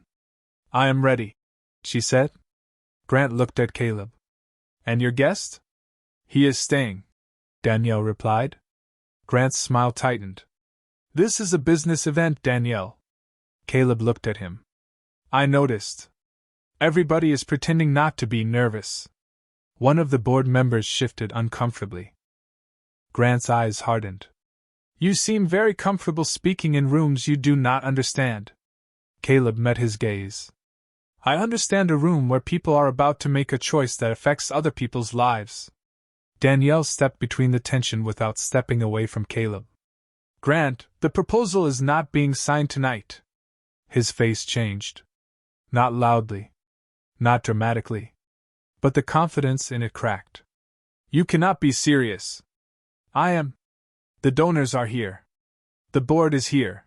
I am ready, she said. Grant looked at Caleb. And your guest? He is staying, Danielle replied. Grant's smile tightened. This is a business event, Danielle. Caleb looked at him. I noticed. Everybody is pretending not to be nervous. One of the board members shifted uncomfortably. Grant's eyes hardened. You seem very comfortable speaking in rooms you do not understand. Caleb met his gaze. I understand a room where people are about to make a choice that affects other people's lives. Danielle stepped between the tension without stepping away from Caleb. Grant, the proposal is not being signed tonight. His face changed. Not loudly. Not dramatically. But the confidence in it cracked. You cannot be serious. I am. The donors are here. The board is here.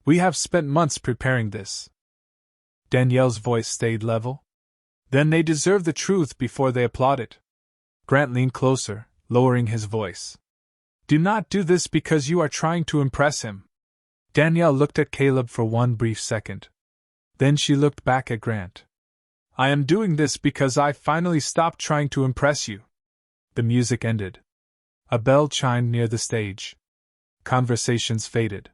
We have spent months preparing this. Danielle's voice stayed level. Then they deserve the truth before they applaud it. Grant leaned closer, lowering his voice. Do not do this because you are trying to impress him. Danielle looked at Caleb for one brief second. Then she looked back at Grant. I am doing this because I finally stopped trying to impress you. The music ended. A bell chimed near the stage. Conversations faded.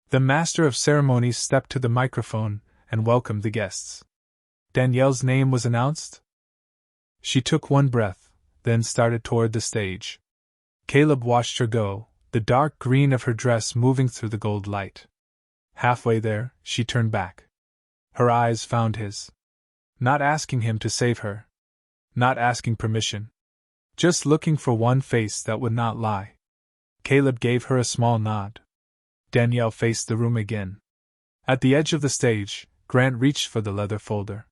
The master of ceremonies stepped to the microphone and welcomed the guests. Danielle's name was announced. She took one breath, then started toward the stage. Caleb watched her go, the dark green of her dress moving through the gold light. Halfway there, she turned back. Her eyes found his. Not asking him to save her. Not asking permission. Just looking for one face that would not lie. Caleb gave her a small nod. Danielle faced the room again. At the edge of the stage, Grant reached for the leather folder.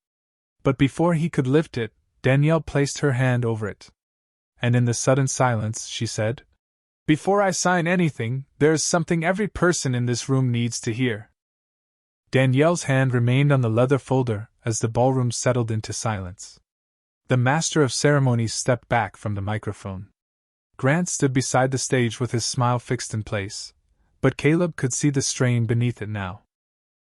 But before he could lift it, Danielle placed her hand over it. And in the sudden silence, she said, Before I sign anything, there is something every person in this room needs to hear. Danielle's hand remained on the leather folder as the ballroom settled into silence. The master of ceremonies stepped back from the microphone. Grant stood beside the stage with his smile fixed in place, but Caleb could see the strain beneath it now.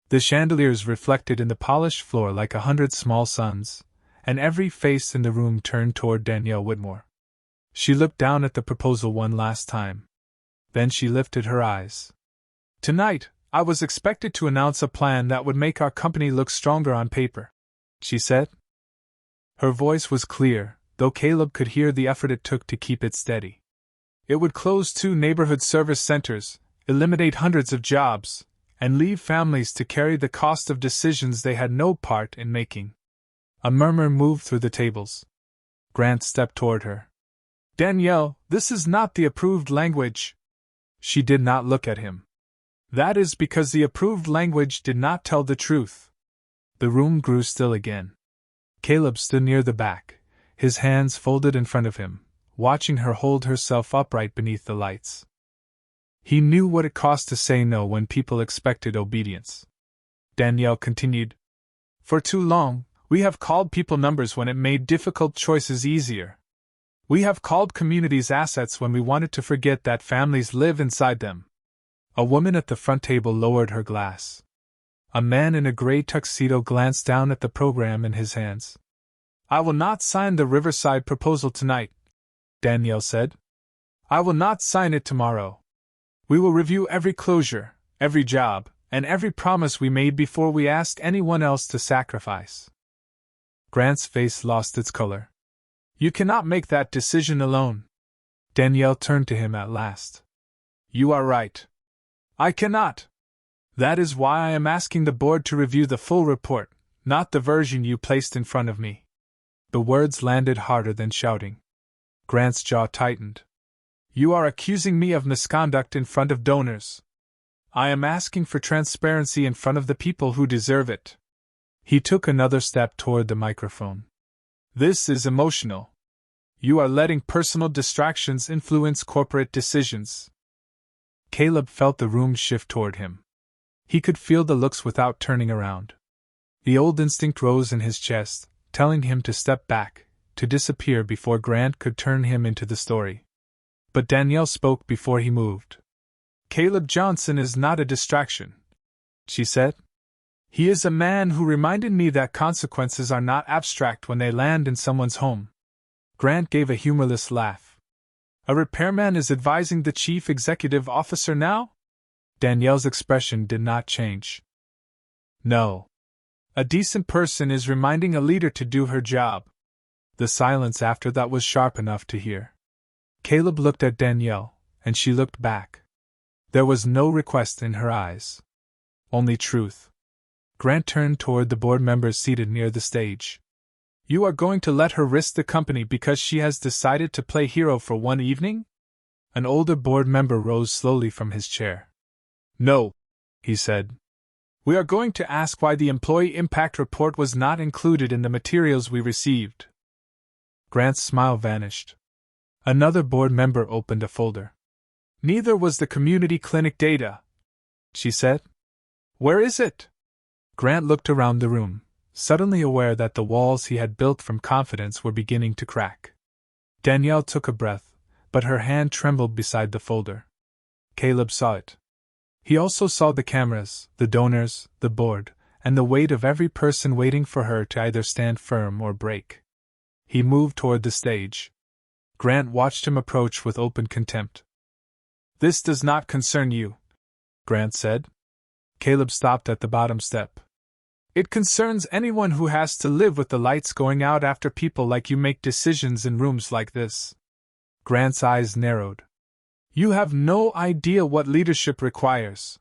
The chandeliers reflected in the polished floor like 100 small suns, and every face in the room turned toward Danielle Whitmore. She looked down at the proposal one last time. Then she lifted her eyes. Tonight, I was expected to announce a plan that would make our company look stronger on paper, she said. Her voice was clear, though Caleb could hear the effort it took to keep it steady. It would close 2 neighborhood service centers, eliminate hundreds of jobs, and leave families to carry the cost of decisions they had no part in making. A murmur moved through the tables. Grant stepped toward her. Danielle, this is not the approved language. She did not look at him. That is because the approved language did not tell the truth. The room grew still again. Caleb stood near the back, his hands folded in front of him, watching her hold herself upright beneath the lights. He knew what it cost to say no when people expected obedience. Danielle continued, For too long, we have called people numbers when it made difficult choices easier. We have called communities assets when we wanted to forget that families live inside them. A woman at the front table lowered her glass. A man in a gray tuxedo glanced down at the program in his hands. I will not sign the Riverside proposal tonight, Danielle said. I will not sign it tomorrow. We will review every closure, every job, and every promise we made before we ask anyone else to sacrifice. Grant's face lost its color. You cannot make that decision alone. Danielle turned to him at last. You are right. I cannot. That is why I am asking the board to review the full report, not the version you placed in front of me. The words landed harder than shouting. Grant's jaw tightened. You are accusing me of misconduct in front of donors. I am asking for transparency in front of the people who deserve it. He took another step toward the microphone. This is emotional. You are letting personal distractions influence corporate decisions. Caleb felt the room shift toward him. He could feel the looks without turning around. The old instinct rose in his chest, telling him to step back, to disappear before Grant could turn him into the story. But Danielle spoke before he moved. Caleb Johnson is not a distraction, she said. He is a man who reminded me that consequences are not abstract when they land in someone's home. Grant gave a humorless laugh. A repairman is advising the chief executive officer now? Danielle's expression did not change. No. A decent person is reminding a leader to do her job. The silence after that was sharp enough to hear. Caleb looked at Danielle, and she looked back. There was no request in her eyes. Only truth. Grant turned toward the board members seated near the stage. You are going to let her risk the company because she has decided to play hero for one evening? An older board member rose slowly from his chair. No, he said. We are going to ask why the employee impact report was not included in the materials we received. Grant's smile vanished. Another board member opened a folder. Neither was the community clinic data, she said. Where is it? Grant looked around the room, suddenly aware that the walls he had built from confidence were beginning to crack. Danielle took a breath, but her hand trembled beside the folder. Caleb saw it. He also saw the cameras, the donors, the board, and the weight of every person waiting for her to either stand firm or break. He moved toward the stage. Grant watched him approach with open contempt. This does not concern you, Grant said. Caleb stopped at the bottom step. It concerns anyone who has to live with the lights going out after people like you make decisions in rooms like this. Grant's eyes narrowed. You have no idea what leadership requires.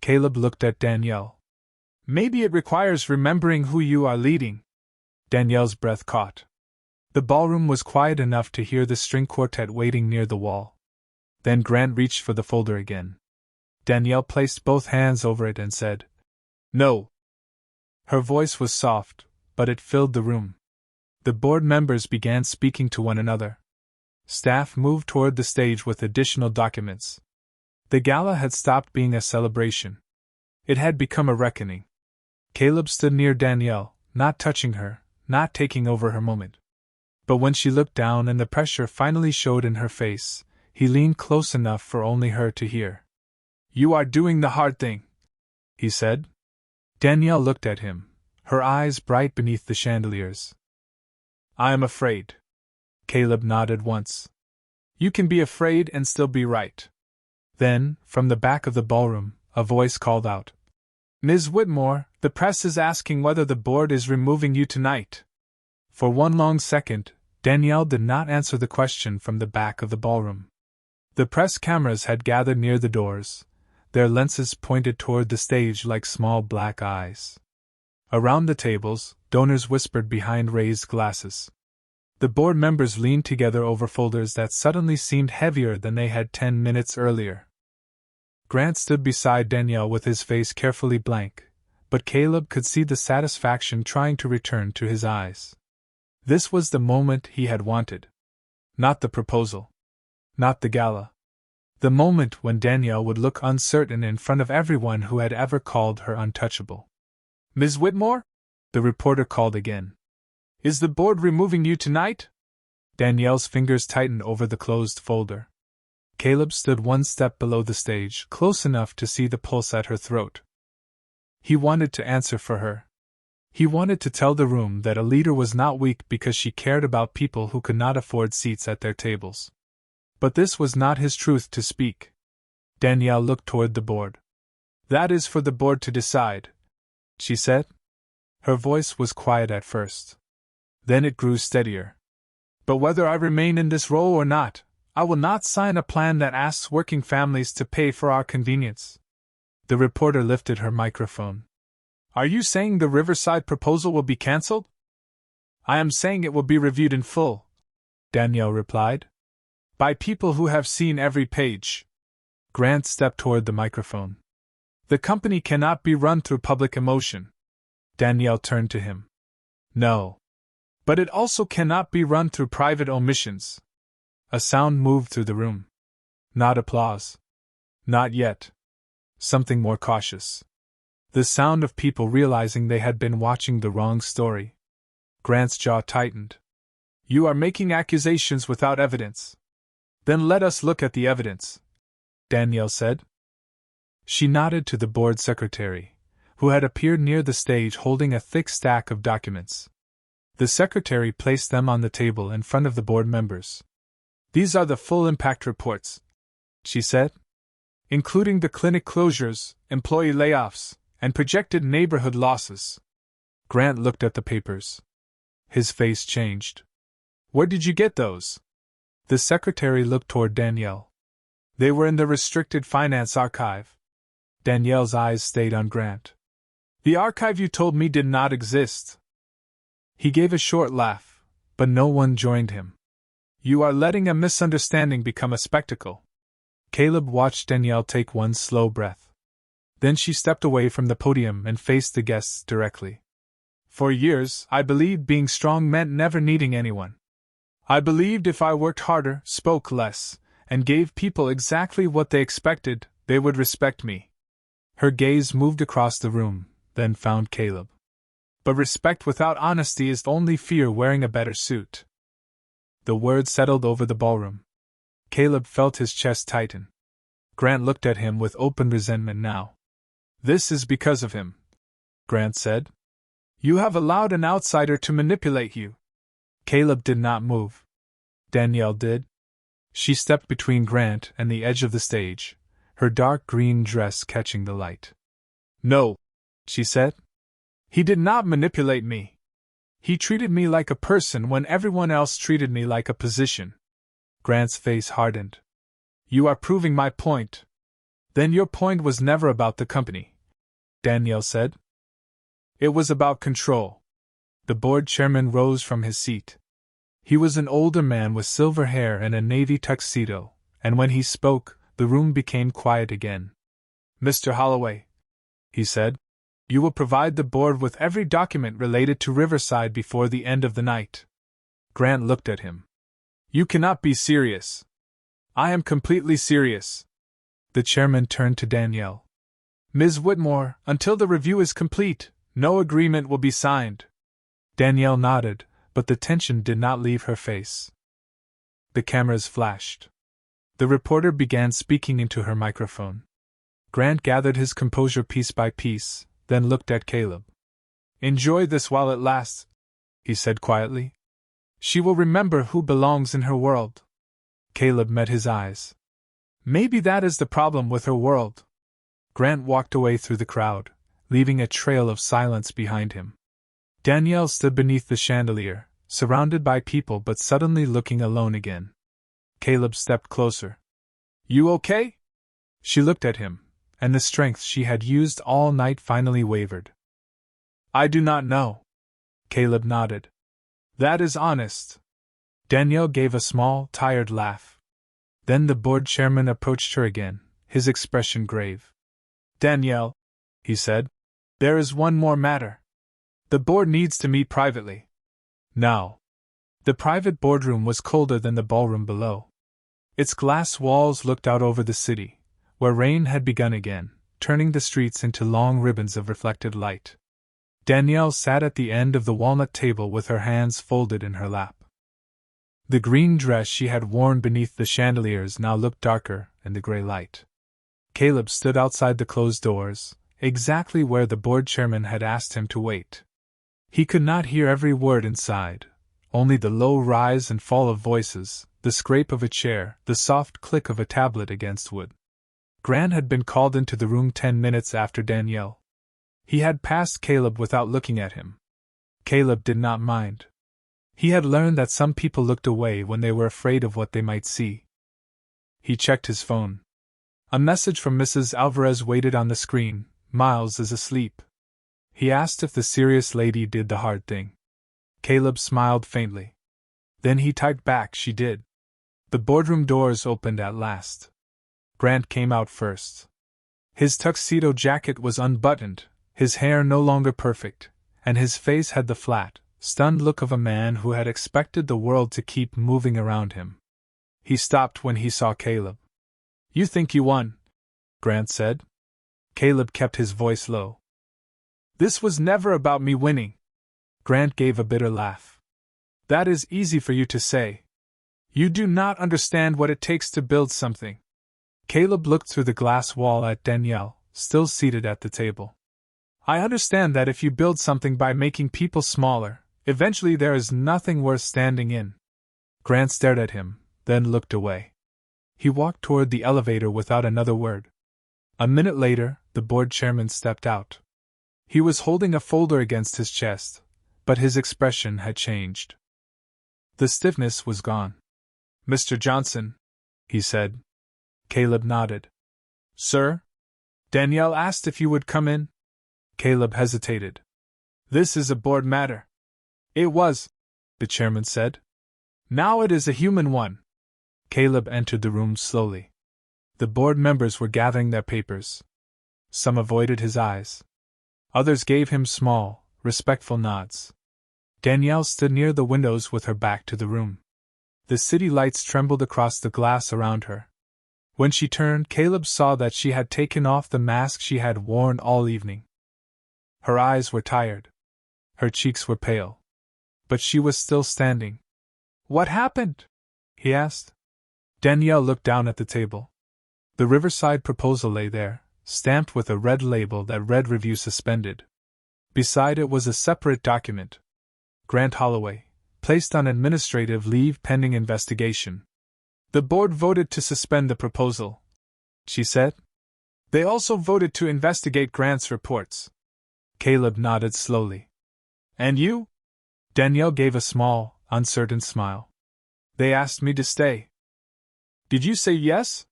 Caleb looked at Danielle. Maybe it requires remembering who you are leading. Danielle's breath caught. The ballroom was quiet enough to hear the string quartet waiting near the wall. Then Grant reached for the folder again. Danielle placed both hands over it and said, No. Her voice was soft, but it filled the room. The board members began speaking to one another. Staff moved toward the stage with additional documents. The gala had stopped being a celebration. It had become a reckoning. Caleb stood near Danielle, not touching her, not taking over her moment. But when she looked down and the pressure finally showed in her face, he leaned close enough for only her to hear. You are doing the hard thing, he said. Danielle looked at him, her eyes bright beneath the chandeliers. I am afraid. Caleb nodded once. You can be afraid and still be right. Then, from the back of the ballroom, a voice called out. Ms. Whitmore, the press is asking whether the board is removing you tonight. For one long second, Danielle did not answer the question from the back of the ballroom. The press cameras had gathered near the doors, their lenses pointed toward the stage like small black eyes. Around the tables, donors whispered behind raised glasses. The board members leaned together over folders that suddenly seemed heavier than they had 10 minutes earlier. Grant stood beside Danielle with his face carefully blank, but Caleb could see the satisfaction trying to return to his eyes. This was the moment he had wanted. Not the proposal. Not the gala. The moment when Danielle would look uncertain in front of everyone who had ever called her untouchable. Ms. Whitmore? The reporter called again. Is the board removing you tonight? Danielle's fingers tightened over the closed folder. Caleb stood one step below the stage, close enough to see the pulse at her throat. He wanted to answer for her. He wanted to tell the room that a leader was not weak because she cared about people who could not afford seats at their tables. But this was not his truth to speak. Danielle looked toward the board. "That is for the board to decide," she said. Her voice was quiet at first. Then it grew steadier. "But whether I remain in this role or not, I will not sign a plan that asks working families to pay for our convenience." The reporter lifted her microphone. "Are you saying the Riverside proposal will be cancelled?" "I am saying it will be reviewed in full," Danielle replied. "By people who have seen every page." Grant stepped toward the microphone. "The company cannot be run through public emotion." Danielle turned to him. "No. But it also cannot be run through private omissions." A sound moved through the room. Not applause. Not yet. Something more cautious. The sound of people realizing they had been watching the wrong story. Grant's jaw tightened. "You are making accusations without evidence." "Then let us look at the evidence," Danielle said. She nodded to the board secretary, who had appeared near the stage holding a thick stack of documents. The secretary placed them on the table in front of the board members. "These are the full impact reports," she said, "including the clinic closures, employee layoffs, and projected neighborhood losses." Grant looked at the papers. His face changed. "Where did you get those?" The secretary looked toward Danielle. "They were in the restricted finance archive." Danielle's eyes stayed on Grant. "The archive you told me did not exist." He gave a short laugh, but no one joined him. "You are letting a misunderstanding become a spectacle." Caleb watched Danielle take one slow breath. Then she stepped away from the podium and faced the guests directly. "For years, I believed being strong meant never needing anyone. I believed if I worked harder, spoke less, and gave people exactly what they expected, they would respect me." Her gaze moved across the room, then found Caleb. "But respect without honesty is only fear wearing a better suit." The words settled over the ballroom. Caleb felt his chest tighten. Grant looked at him with open resentment now. "This is because of him," Grant said. "You have allowed an outsider to manipulate you." Caleb did not move. Danielle did. She stepped between Grant and the edge of the stage, her dark green dress catching the light. "No," she said. "He did not manipulate me. He treated me like a person when everyone else treated me like a position." Grant's face hardened. "You are proving my point." "Then your point was never about the company," Danielle said. "It was about control." The board chairman rose from his seat. He was an older man with silver hair and a navy tuxedo, and when he spoke, the room became quiet again. "Mr. Holloway," he said, "you will provide the board with every document related to Riverside before the end of the night." Grant looked at him. "You cannot be serious." "I am completely serious." The chairman turned to Danielle. "Ms. Whitmore, until the review is complete, no agreement will be signed." Danielle nodded, but the tension did not leave her face. The cameras flashed. The reporter began speaking into her microphone. Grant gathered his composure piece by piece, then looked at Caleb. "Enjoy this while it lasts," he said quietly. "She will remember who belongs in her world." Caleb met his eyes. "Maybe that is the problem with her world." Grant walked away through the crowd, leaving a trail of silence behind him. Danielle stood beneath the chandelier, surrounded by people but suddenly looking alone again. Caleb stepped closer. "You okay?" She looked at him, and the strength she had used all night finally wavered. "I do not know." Caleb nodded. "That is honest." Danielle gave a small, tired laugh. Then the board chairman approached her again, his expression grave. "Danielle," he said, "there is one more matter. The board needs to meet privately. Now." The private boardroom was colder than the ballroom below. Its glass walls looked out over the city, where rain had begun again, turning the streets into long ribbons of reflected light. Danielle sat at the end of the walnut table with her hands folded in her lap. The green dress she had worn beneath the chandeliers now looked darker in the gray light. Caleb stood outside the closed doors, exactly where the board chairman had asked him to wait. He could not hear every word inside, only the low rise and fall of voices, the scrape of a chair, the soft click of a tablet against wood. Grant had been called into the room 10 minutes after Danielle. He had passed Caleb without looking at him. Caleb did not mind. He had learned that some people looked away when they were afraid of what they might see. He checked his phone. A message from Mrs. Alvarez waited on the screen. "Miles is asleep." He asked if the serious lady did the hard thing. Caleb smiled faintly. Then he typed back, "She did." The boardroom doors opened at last. Grant came out first. His tuxedo jacket was unbuttoned, his hair no longer perfect, and his face had the flat, stunned look of a man who had expected the world to keep moving around him. He stopped when he saw Caleb. "You think you won?" Grant said. Caleb kept his voice low. "This was never about me winning." Grant gave a bitter laugh. "That is easy for you to say. You do not understand what it takes to build something." Caleb looked through the glass wall at Danielle, still seated at the table. "I understand that if you build something by making people smaller, eventually there is nothing worth standing in." Grant stared at him, then looked away. He walked toward the elevator without another word. A minute later, the board chairman stepped out. He was holding a folder against his chest, but his expression had changed. The stiffness was gone. "Mr. Johnson," he said. Caleb nodded. "Sir?" Danielle asked if you would come in. Caleb hesitated. "This is a board matter." "It was," the chairman said. "Now it is a human one." Caleb entered the room slowly. The board members were gathering their papers. Some avoided his eyes. Others gave him small, respectful nods. Danielle stood near the windows with her back to the room. The city lights trembled across the glass around her. When she turned, Caleb saw that she had taken off the mask she had worn all evening. Her eyes were tired. Her cheeks were pale. But she was still standing. "What happened?" he asked. Danielle looked down at the table. The Riverside proposal lay there, stamped with a red label that read "Review Suspended." Beside it was a separate document. Grant Holloway, placed on administrative leave pending investigation. "The board voted to suspend the proposal," she said. "They also voted to investigate Grant's reports." Caleb nodded slowly. "And you?" Danielle gave a small, uncertain smile. "They asked me to stay." "Did you say yes?"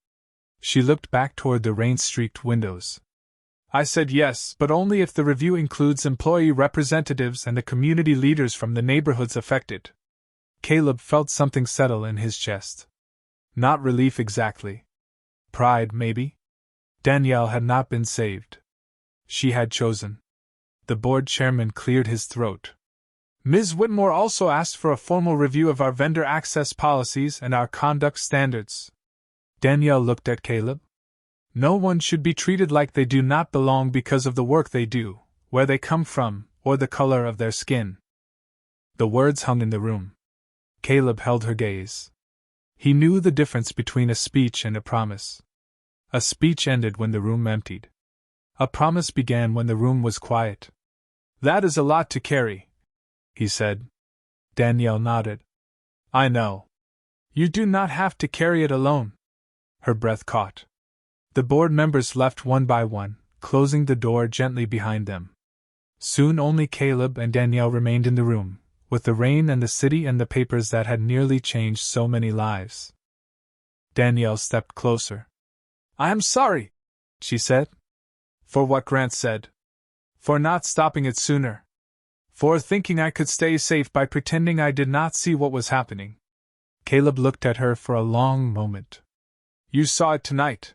She looked back toward the rain-streaked windows. "I said yes, but only if the review includes employee representatives and the community leaders from the neighborhoods affected." Caleb felt something settle in his chest. Not relief exactly. Pride, maybe? Danielle had not been saved. She had chosen. The board chairman cleared his throat. "Ms. Whitmore also asked for a formal review of our vendor access policies and our conduct standards." Danielle looked at Caleb. "No one should be treated like they do not belong because of the work they do, where they come from, or the color of their skin." The words hung in the room. Caleb held her gaze. He knew the difference between a speech and a promise. A speech ended when the room emptied. A promise began when the room was quiet. "That is a lot to carry," he said. Danielle nodded. "I know. You do not have to carry it alone." Her breath caught. The board members left one by one, closing the door gently behind them. Soon only Caleb and Danielle remained in the room, with the rain and the city and the papers that had nearly changed so many lives. Danielle stepped closer. "I am sorry," she said. "For what Grant said. For not stopping it sooner. For thinking I could stay safe by pretending I did not see what was happening." Caleb looked at her for a long moment. "You saw it tonight.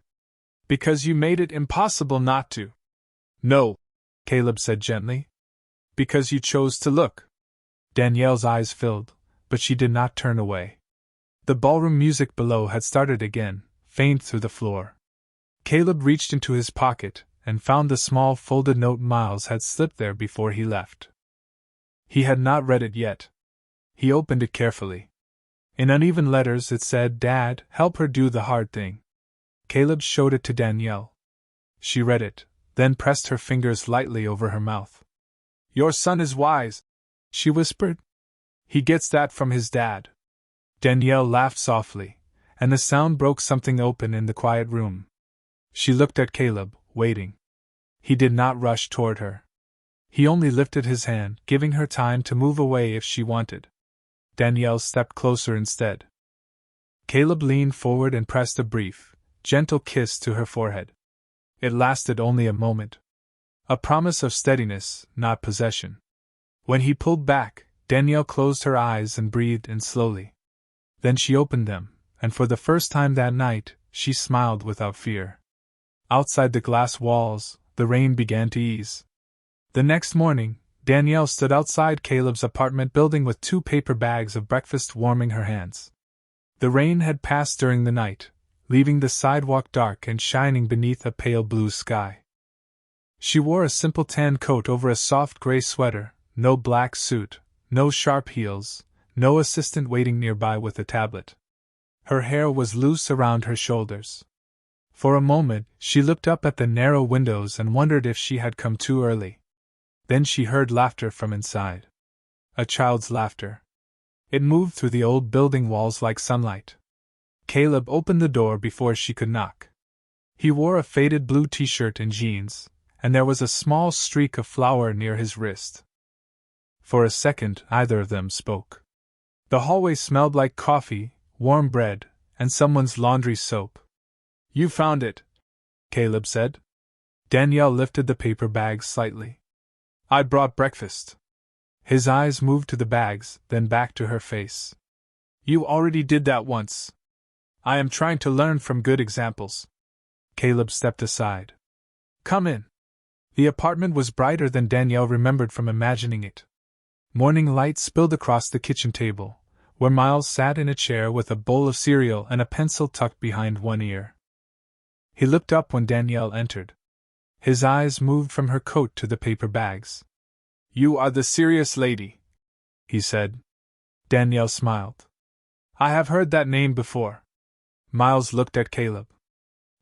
Because you made it impossible not to." "No," Caleb said gently. "Because you chose to look." Danielle's eyes filled, but she did not turn away. The ballroom music below had started again, faint through the floor. Caleb reached into his pocket and found the small folded note Miles had slipped there before he left. He had not read it yet. He opened it carefully. In uneven letters it said, "Dad, help her do the hard thing." Caleb showed it to Danielle. She read it, then pressed her fingers lightly over her mouth. "Your son is wise," she whispered. He gets that from his dad. Danielle laughed softly, and the sound broke something open in the quiet room. She looked at Caleb, waiting. He did not rush toward her. He only lifted his hand, giving her time to move away if she wanted. Danielle stepped closer instead. Caleb leaned forward and pressed a brief, gentle kiss to her forehead. It lasted only a moment. A promise of steadiness, not possession. When he pulled back, Danielle closed her eyes and breathed in slowly. Then she opened them, and for the first time that night, she smiled without fear. Outside the glass walls, the rain began to ease. The next morning, Danielle stood outside Caleb's apartment building with 2 paper bags of breakfast warming her hands. The rain had passed during the night, leaving the sidewalk dark and shining beneath a pale blue sky. She wore a simple tan coat over a soft gray sweater, no black suit, no sharp heels, no assistant waiting nearby with a tablet. Her hair was loose around her shoulders. For a moment, she looked up at the narrow windows and wondered if she had come too early. Then she heard laughter from inside. A child's laughter. It moved through the old building walls like sunlight. Caleb opened the door before she could knock. He wore a faded blue t-shirt and jeans, and there was a small streak of flour near his wrist. For a second, neither of them spoke. The hallway smelled like coffee, warm bread, and someone's laundry soap. "You found it," Caleb said. Danielle lifted the paper bags slightly. "I brought breakfast." His eyes moved to the bags, then back to her face. "You already did that once. I am trying to learn from good examples." Caleb stepped aside. "Come in." The apartment was brighter than Danielle remembered from imagining it. Morning light spilled across the kitchen table, where Miles sat in a chair with a bowl of cereal and a pencil tucked behind one ear. He looked up when Danielle entered. His eyes moved from her coat to the paper bags. "You are the serious lady," he said. Danielle smiled. "I have heard that name before." Miles looked at Caleb.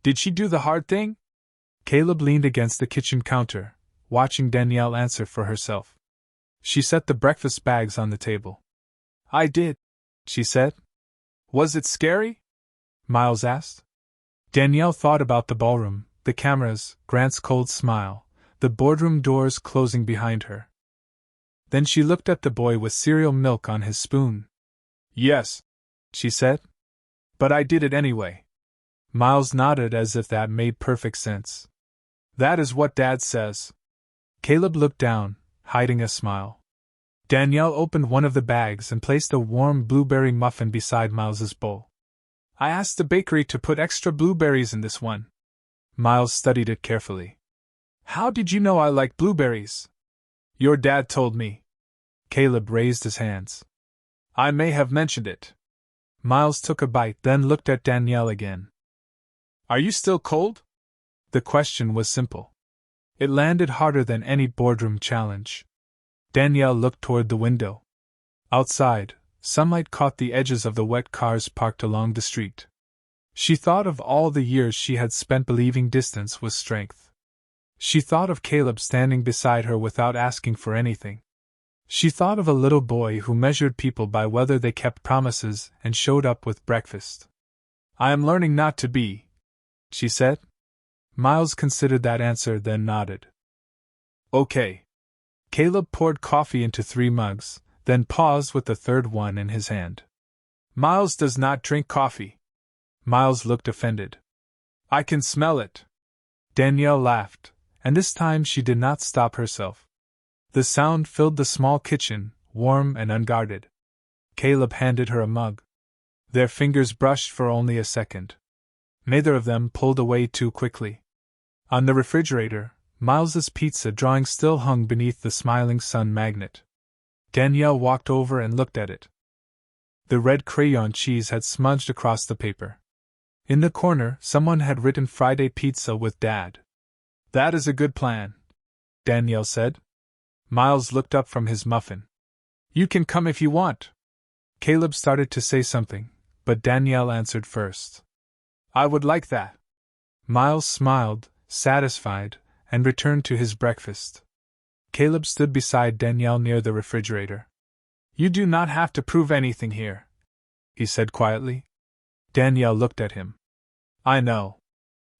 "Did she do the hard thing?" Caleb leaned against the kitchen counter, watching Danielle answer for herself. She set the breakfast bags on the table. "I did," she said. "Was it scary?" Miles asked. Danielle thought about the ballroom, the cameras, Grant's cold smile, the boardroom doors closing behind her. Then she looked at the boy with cereal milk on his spoon. "Yes," she said. "But I did it anyway." Miles nodded as if that made perfect sense. "That is what Dad says." Caleb looked down, hiding a smile. Danielle opened one of the bags and placed a warm blueberry muffin beside Miles's bowl. "I asked the bakery to put extra blueberries in this one." Miles studied it carefully. "How did you know I like blueberries?" "Your dad told me." Caleb raised his hands. "I may have mentioned it." Miles took a bite, then looked at Danielle again. "Are you still cold?" The question was simple. It landed harder than any boardroom challenge. Danielle looked toward the window. Outside, sunlight caught the edges of the wet cars parked along the street. She thought of all the years she had spent believing distance was strength. She thought of Caleb standing beside her without asking for anything. She thought of a little boy who measured people by whether they kept promises and showed up with breakfast. "I am learning not to be," she said. Miles considered that answer, then nodded. "Okay." Caleb poured coffee into 3 mugs, then paused with the third one in his hand. "Miles does not drink coffee." Miles looked offended. "I can smell it." Danielle laughed, and this time she did not stop herself. The sound filled the small kitchen, warm and unguarded. Caleb handed her a mug. Their fingers brushed for only a second. Neither of them pulled away too quickly. On the refrigerator, Miles's pizza drawing still hung beneath the smiling sun magnet. Danielle walked over and looked at it. The red crayon cheese had smudged across the paper. In the corner, someone had written Friday pizza with Dad. "That is a good plan," Danielle said. Miles looked up from his muffin. "You can come if you want." Caleb started to say something, but Danielle answered first. "I would like that." Miles smiled, satisfied, and returned to his breakfast. Caleb stood beside Danielle near the refrigerator. You do not have to prove anything here, he said quietly. Danielle looked at him. I know.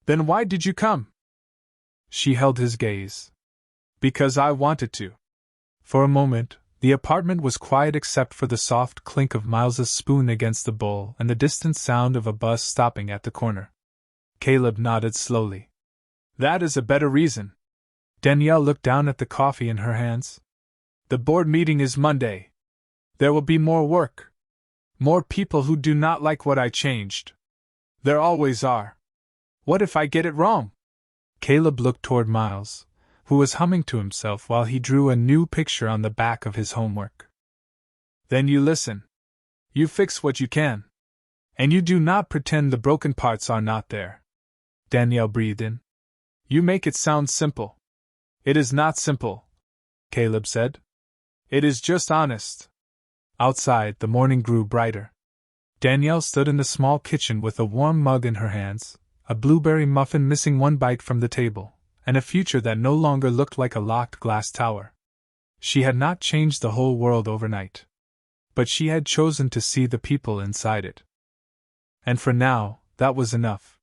Then why did you come? She held his gaze. Because I wanted to. For a moment, the apartment was quiet except for the soft clink of Miles's spoon against the bowl and the distant sound of a bus stopping at the corner. Caleb nodded slowly. That is a better reason. Danielle looked down at the coffee in her hands. The board meeting is Monday. There will be more work. More people who do not like what I changed. There always are. What if I get it wrong? Caleb looked toward Miles, who was humming to himself while he drew a new picture on the back of his homework. Then you listen. You fix what you can. And you do not pretend the broken parts are not there. Danielle breathed in. You make it sound simple. It is not simple, Caleb said. It is just honest. Outside, the morning grew brighter. Danielle stood in the small kitchen with a warm mug in her hands, a blueberry muffin missing one bite from the table, and a future that no longer looked like a locked glass tower. She had not changed the whole world overnight. But she had chosen to see the people inside it. And for now, that was enough.